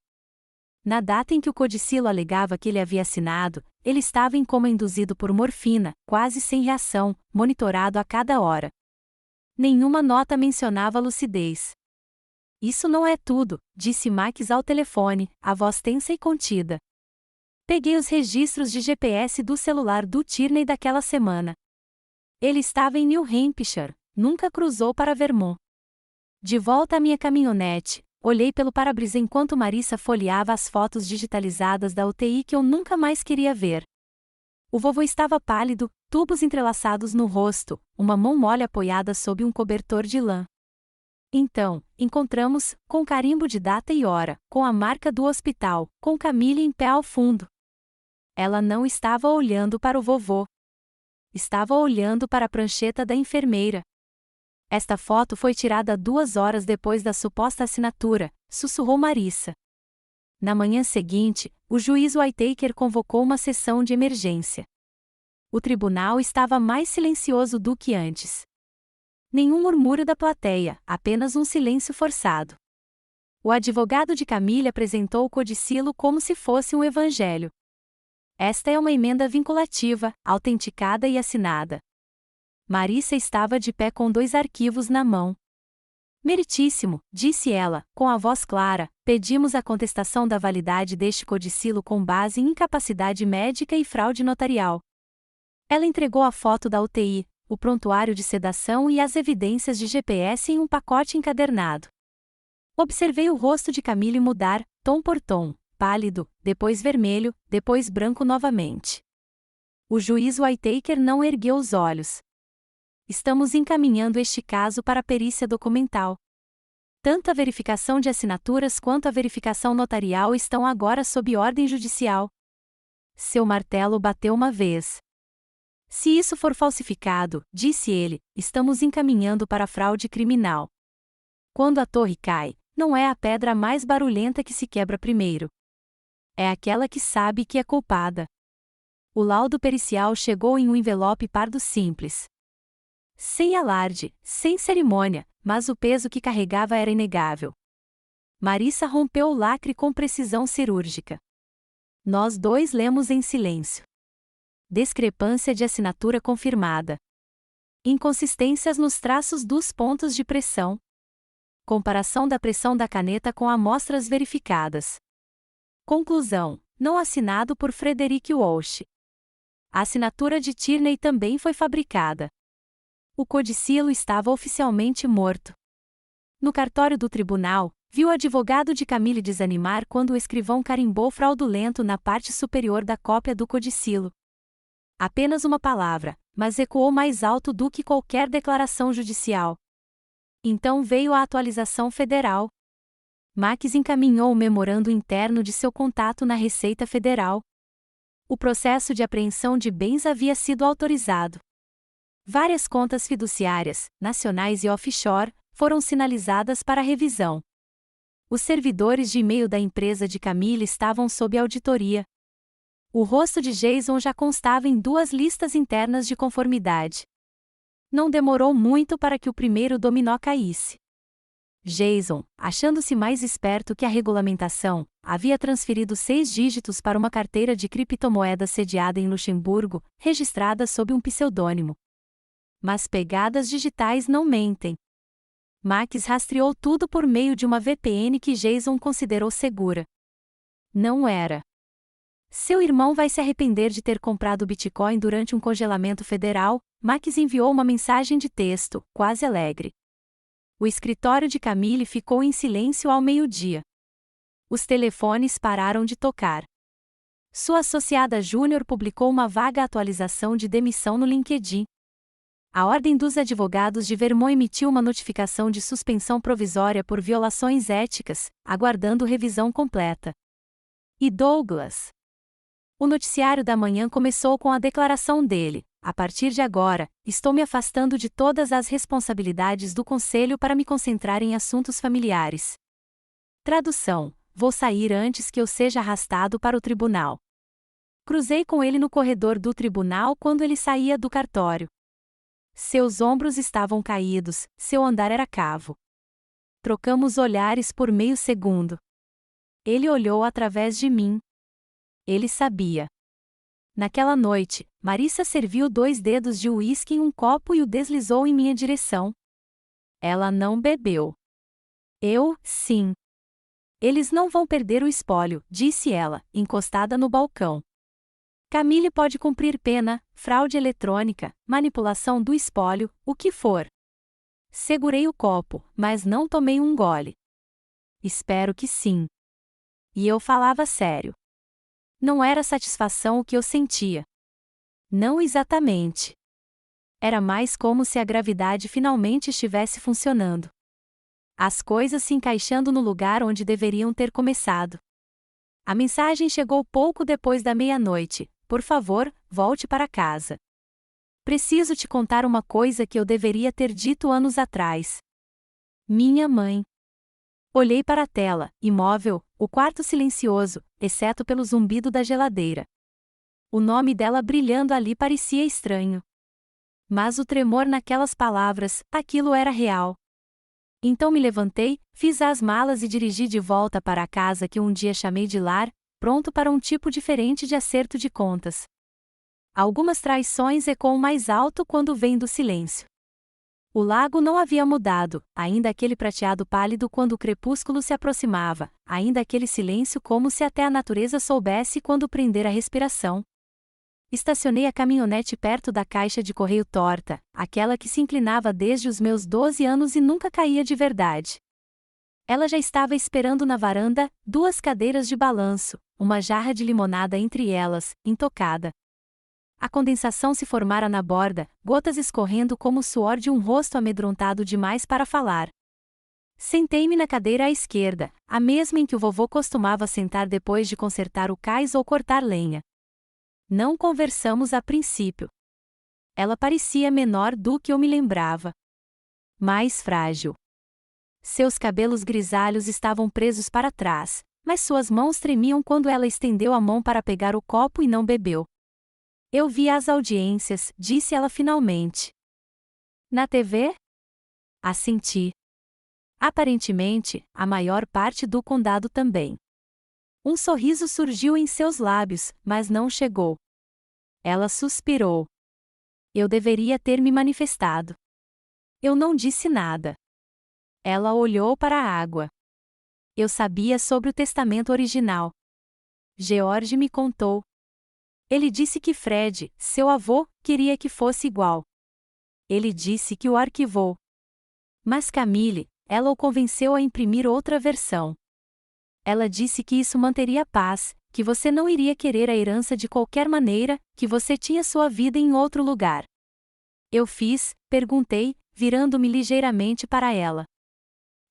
A: Na data em que o codicilo alegava que ele havia assinado, ele estava em coma induzido por morfina, quase sem reação, monitorado a cada hora. Nenhuma nota mencionava lucidez. Isso não é tudo, disse Max ao telefone, a voz tensa e contida. Peguei os registros de GPS do celular do Tierney daquela semana. Ele estava em New Hampshire, nunca cruzou para Vermont. De volta à minha caminhonete, olhei pelo para-brisa enquanto Marissa folheava as fotos digitalizadas da UTI que eu nunca mais queria ver. O vovô estava pálido, tubos entrelaçados no rosto, uma mão mole apoiada sob um cobertor de lã. Então, encontramos, com carimbo de data e hora, com a marca do hospital, com Camille em pé ao fundo. Ela não estava olhando para o vovô. Estava olhando para a prancheta da enfermeira. Esta foto foi tirada 2 horas depois da suposta assinatura, sussurrou Marissa. Na manhã seguinte, o juiz Whittaker convocou uma sessão de emergência. O tribunal estava mais silencioso do que antes. Nenhum murmúrio da plateia, apenas um silêncio forçado. O advogado de Camille apresentou o codicilo como se fosse um evangelho. Esta é uma emenda vinculativa, autenticada e assinada. Marissa estava de pé com 2 arquivos na mão. Meritíssimo, disse ela, com a voz clara, pedimos a contestação da validade deste codicilo com base em incapacidade médica e fraude notarial. Ela entregou a foto da UTI, o prontuário de sedação e as evidências de GPS em um pacote encadernado. Observei o rosto de Camille mudar, tom por tom, pálido, depois vermelho, depois branco novamente. O juiz Whittaker não ergueu os olhos. Estamos encaminhando este caso para a perícia documental. Tanto a verificação de assinaturas quanto a verificação notarial estão agora sob ordem judicial. Seu martelo bateu uma vez. Se isso for falsificado, disse ele, estamos encaminhando para a fraude criminal. Quando a torre cai, não é a pedra mais barulhenta que se quebra primeiro. É aquela que sabe que é culpada. O laudo pericial chegou em um envelope pardo simples. Sem alarde, sem cerimônia, mas o peso que carregava era inegável. Marissa rompeu o lacre com precisão cirúrgica. Nós 2 lemos em silêncio. Discrepância de assinatura confirmada. Inconsistências nos traços dos pontos de pressão. Comparação da pressão da caneta com amostras verificadas. Conclusão: não assinado por Frederick Walsh. A assinatura de Tierney também foi fabricada. O codicilo estava oficialmente morto. No cartório do tribunal, viu o advogado de Camille desanimar quando o escrivão carimbou fraudulento na parte superior da cópia do codicilo. Apenas uma palavra, mas ecoou mais alto do que qualquer declaração judicial. Então veio a atualização federal. Max encaminhou o memorando interno de seu contato na Receita Federal. O processo de apreensão de bens havia sido autorizado. Várias contas fiduciárias, nacionais e offshore, foram sinalizadas para revisão. Os servidores de e-mail da empresa de Camille estavam sob auditoria. O rosto de Jason já constava em 2 listas internas de conformidade. Não demorou muito para que o primeiro dominó caísse. Jason, achando-se mais esperto que a regulamentação, havia transferido 6 dígitos para uma carteira de criptomoedas sediada em Luxemburgo, registrada sob um pseudônimo. Mas pegadas digitais não mentem. Max rastreou tudo por meio de uma VPN que Jason considerou segura. Não era. Seu irmão vai se arrepender de ter comprado Bitcoin durante um congelamento federal, Max enviou uma mensagem de texto, quase alegre. O escritório de Camille ficou em silêncio ao meio-dia. Os telefones pararam de tocar. Sua associada júnior publicou uma vaga atualização de demissão no LinkedIn. A Ordem dos Advogados de Vermont emitiu uma notificação de suspensão provisória por violações éticas, aguardando revisão completa. E Douglas? O noticiário da manhã começou com a declaração dele: a partir de agora, estou me afastando de todas as responsabilidades do conselho para me concentrar em assuntos familiares. Tradução: vou sair antes que eu seja arrastado para o tribunal. Cruzei com ele no corredor do tribunal quando ele saía do cartório. Seus ombros estavam caídos, seu andar era cavo. Trocamos olhares por meio segundo. Ele olhou através de mim. Ele sabia. Naquela noite, Marissa serviu 2 dedos de uísque em um copo e o deslizou em minha direção. Ela não bebeu. Sim. Eles não vão perder o espólio, disse ela, encostada no balcão. Camille pode cumprir pena, fraude eletrônica, manipulação do espólio, o que for. Segurei o copo, mas não tomei um gole. Espero que sim. E eu falava sério. Não era satisfação o que eu sentia. Não exatamente. Era mais como se a gravidade finalmente estivesse funcionando. As coisas se encaixando no lugar onde deveriam ter começado. A mensagem chegou pouco depois da meia-noite. Por favor, volte para casa. Preciso te contar uma coisa que eu deveria ter dito anos atrás. Minha mãe. Olhei para a tela, imóvel, o quarto silencioso, exceto pelo zumbido da geladeira. O nome dela brilhando ali parecia estranho. Mas o tremor naquelas palavras, aquilo era real. Então me levantei, fiz as malas e dirigi de volta para a casa que um dia chamei de lar, pronto para um tipo diferente de acerto de contas. Algumas traições ecoam mais alto quando vêm do silêncio. O lago não havia mudado, ainda aquele prateado pálido quando o crepúsculo se aproximava, ainda aquele silêncio como se até a natureza soubesse quando prender a respiração. Estacionei a caminhonete perto da caixa de correio torta, aquela que se inclinava desde os meus 12 anos e nunca caía de verdade. Ela já estava esperando na varanda, 2 cadeiras de balanço, uma jarra de limonada entre elas, intocada. A condensação se formara na borda, gotas escorrendo como o suor de um rosto amedrontado demais para falar. Sentei-me na cadeira à esquerda, a mesma em que o vovô costumava sentar depois de consertar o cais ou cortar lenha. Não conversamos a princípio. Ela parecia menor do que eu me lembrava. Mais frágil. Seus cabelos grisalhos estavam presos para trás, mas suas mãos tremiam quando ela estendeu a mão para pegar o copo e não bebeu. Eu vi as audiências, disse ela finalmente. Na TV? Assenti. Aparentemente, a maior parte do condado também. Um sorriso surgiu em seus lábios, mas não chegou. Ela suspirou. Eu deveria ter me manifestado. Eu não disse nada. Ela olhou para a água. Eu sabia sobre o testamento original. George me contou. Ele disse que Fred, seu avô, queria que fosse igual. Ele disse que o arquivou. Mas Camille, ela o convenceu a imprimir outra versão. Ela disse que isso manteria paz, que você não iria querer a herança de qualquer maneira, que você tinha sua vida em outro lugar. Eu fiz, perguntei, virando-me ligeiramente para ela.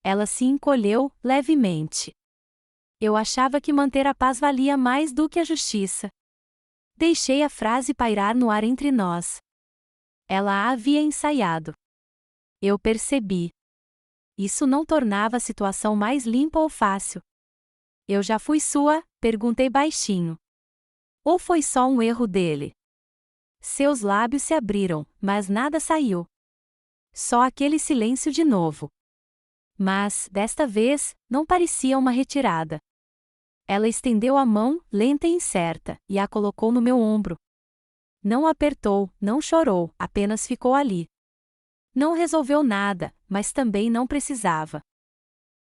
A: Ela se encolheu, levemente. Eu achava que manter a paz valia mais do que a justiça. Deixei a frase pairar no ar entre nós. Ela a havia ensaiado. Eu percebi. Isso não tornava a situação mais limpa ou fácil. Eu já fui sua? Perguntei baixinho. Ou foi só um erro dele? Seus lábios se abriram, mas nada saiu. Só aquele silêncio de novo. Mas, desta vez, não parecia uma retirada. Ela estendeu a mão, lenta e incerta, e a colocou no meu ombro. Não apertou, não chorou, apenas ficou ali. Não resolveu nada, mas também não precisava.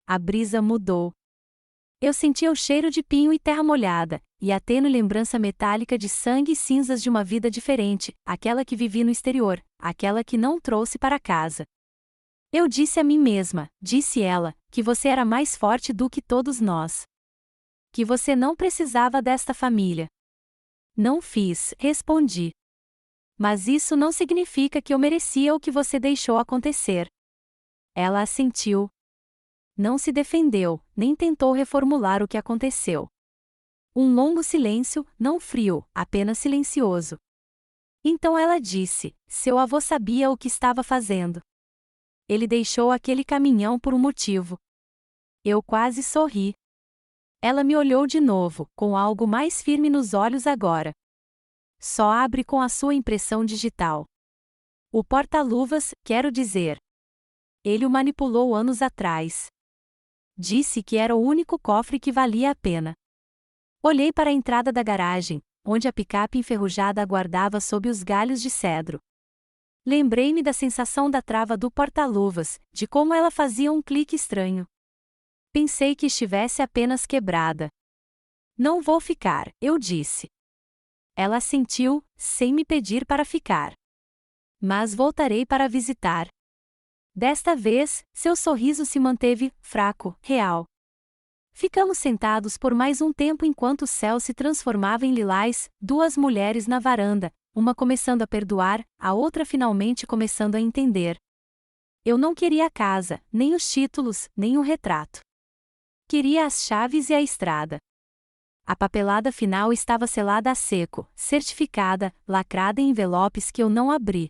A: A brisa mudou. Eu sentia o cheiro de pinho e terra molhada, e a tênue lembrança metálica de sangue e cinzas de uma vida diferente, aquela que vivi no exterior, aquela que não trouxe para casa. Eu disse a mim mesma, disse ela, que você era mais forte do que todos nós. Que você não precisava desta família. Não fiz, respondi. Mas isso não significa que eu merecia o que você deixou acontecer. Ela assentiu. Não se defendeu, nem tentou reformular o que aconteceu. Um longo silêncio, não frio, apenas silencioso. Então ela disse: seu avô sabia o que estava fazendo. Ele deixou aquele caminhão por um motivo. Eu quase sorri. Ela me olhou de novo, com algo mais firme nos olhos agora. Só abre com a sua impressão digital. O porta-luvas, quero dizer. Ele o manipulou anos atrás. Disse que era o único cofre que valia a pena. Olhei para a entrada da garagem, onde a picape enferrujada aguardava sob os galhos de cedro. Lembrei-me da sensação da trava do porta-luvas, de como ela fazia um clique estranho. Pensei que estivesse apenas quebrada. Não vou ficar, eu disse. Ela assentiu, sem me pedir para ficar. Mas voltarei para visitar. Desta vez, seu sorriso se manteve fraco, real. Ficamos sentados por mais um tempo enquanto o céu se transformava em lilás, duas mulheres na varanda, uma começando a perdoar, a outra finalmente começando a entender. Eu não queria a casa, nem os títulos, nem o retrato. Queria as chaves e a estrada. A papelada final estava selada a seco, certificada, lacrada em envelopes que eu não abri.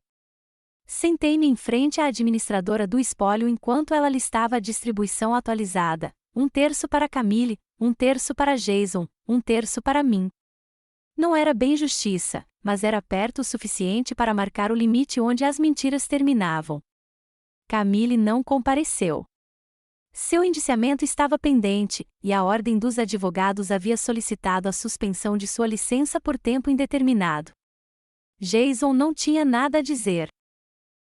A: Sentei-me em frente à administradora do espólio enquanto ela listava a distribuição atualizada: 1/3 para Camille, 1/3 para Jason, 1/3 para mim. Não era bem justiça, mas era perto o suficiente para marcar o limite onde as mentiras terminavam. Camille não compareceu. Seu indiciamento estava pendente, e a Ordem dos Advogados havia solicitado a suspensão de sua licença por tempo indeterminado. Jason não tinha nada a dizer.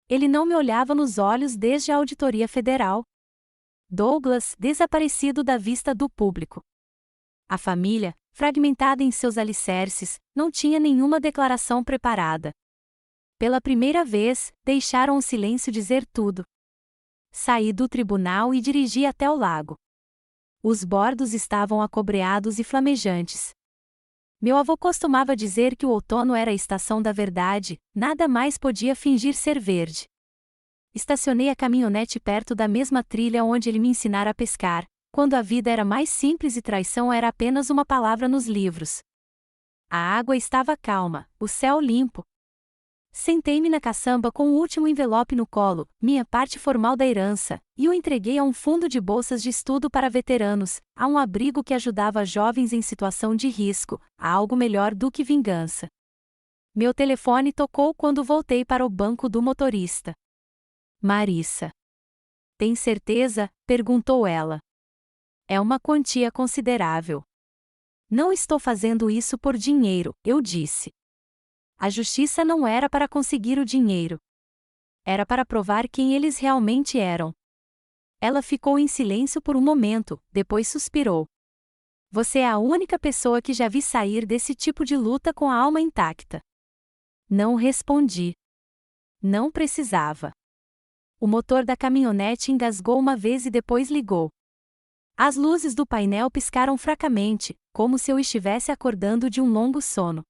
A: Ele não me olhava nos olhos desde a Auditoria Federal. Douglas, desaparecido da vista do público. A família, fragmentada em seus alicerces, não tinha nenhuma declaração preparada. Pela primeira vez, deixaram o silêncio dizer tudo. Saí do tribunal e dirigi até o lago. Os bordos estavam acobreados e flamejantes. Meu avô costumava dizer que o outono era a estação da verdade, nada mais podia fingir ser verde. Estacionei a caminhonete perto da mesma trilha onde ele me ensinara a pescar, quando a vida era mais simples e traição era apenas uma palavra nos livros. A água estava calma, o céu limpo. Sentei-me na caçamba com o último envelope no colo, minha parte formal da herança, e o entreguei a um fundo de bolsas de estudo para veteranos, a um abrigo que ajudava jovens em situação de risco, a algo melhor do que vingança. Meu telefone tocou quando voltei para o banco do motorista. Marissa. Tem certeza? Perguntou ela. É uma quantia considerável. Não estou fazendo isso por dinheiro, eu disse. A justiça não era para conseguir o dinheiro. Era para provar quem eles realmente eram. Ela ficou em silêncio por um momento, depois suspirou. Você é a única pessoa que já vi sair desse tipo de luta com a alma intacta. Não respondi. Não precisava. O motor da caminhonete engasgou uma vez e depois ligou. As luzes do painel piscaram fracamente, como se eu estivesse acordando de um longo sono.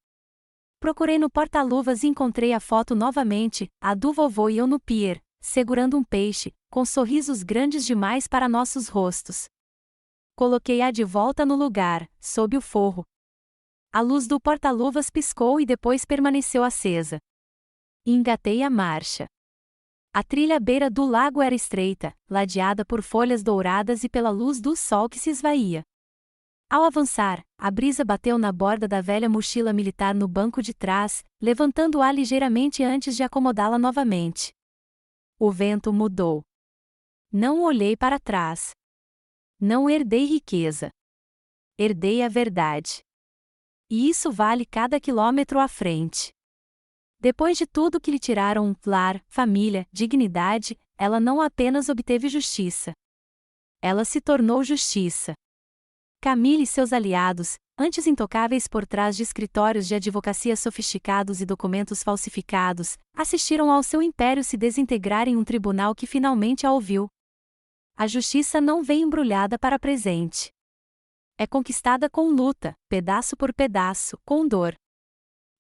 A: Procurei no porta-luvas e encontrei a foto novamente, a do vovô e eu no pier, segurando um peixe, com sorrisos grandes demais para nossos rostos. Coloquei-a de volta no lugar, sob o forro. A luz do porta-luvas piscou e depois permaneceu acesa. Engatei a marcha. A trilha à beira do lago era estreita, ladeada por folhas douradas e pela luz do sol que se esvaía. Ao avançar, a brisa bateu na borda da velha mochila militar no banco de trás, levantando-a ligeiramente antes de acomodá-la novamente. O vento mudou. Não olhei para trás. Não herdei riqueza. Herdei a verdade. E isso vale cada quilômetro à frente. Depois de tudo que lhe tiraram, lar, família, dignidade, ela não apenas obteve justiça. Ela se tornou justiça. Camille e seus aliados, antes intocáveis por trás de escritórios de advocacia sofisticados e documentos falsificados, assistiram ao seu império se desintegrar em um tribunal que finalmente a ouviu. A justiça não vem embrulhada para presente. É conquistada com luta, pedaço por pedaço, com dor.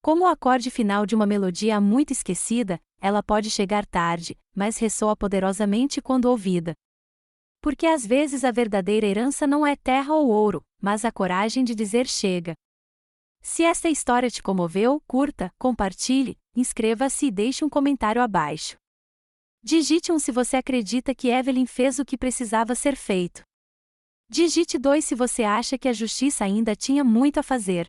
A: Como o acorde final de uma melodia muito esquecida, ela pode chegar tarde, mas ressoa poderosamente quando ouvida. Porque às vezes a verdadeira herança não é terra ou ouro, mas a coragem de dizer chega. Se esta história te comoveu, curta, compartilhe, inscreva-se e deixe um comentário abaixo. Digite 1 se você acredita que Evelyn fez o que precisava ser feito. Digite 2 se você acha que a justiça ainda tinha muito a fazer.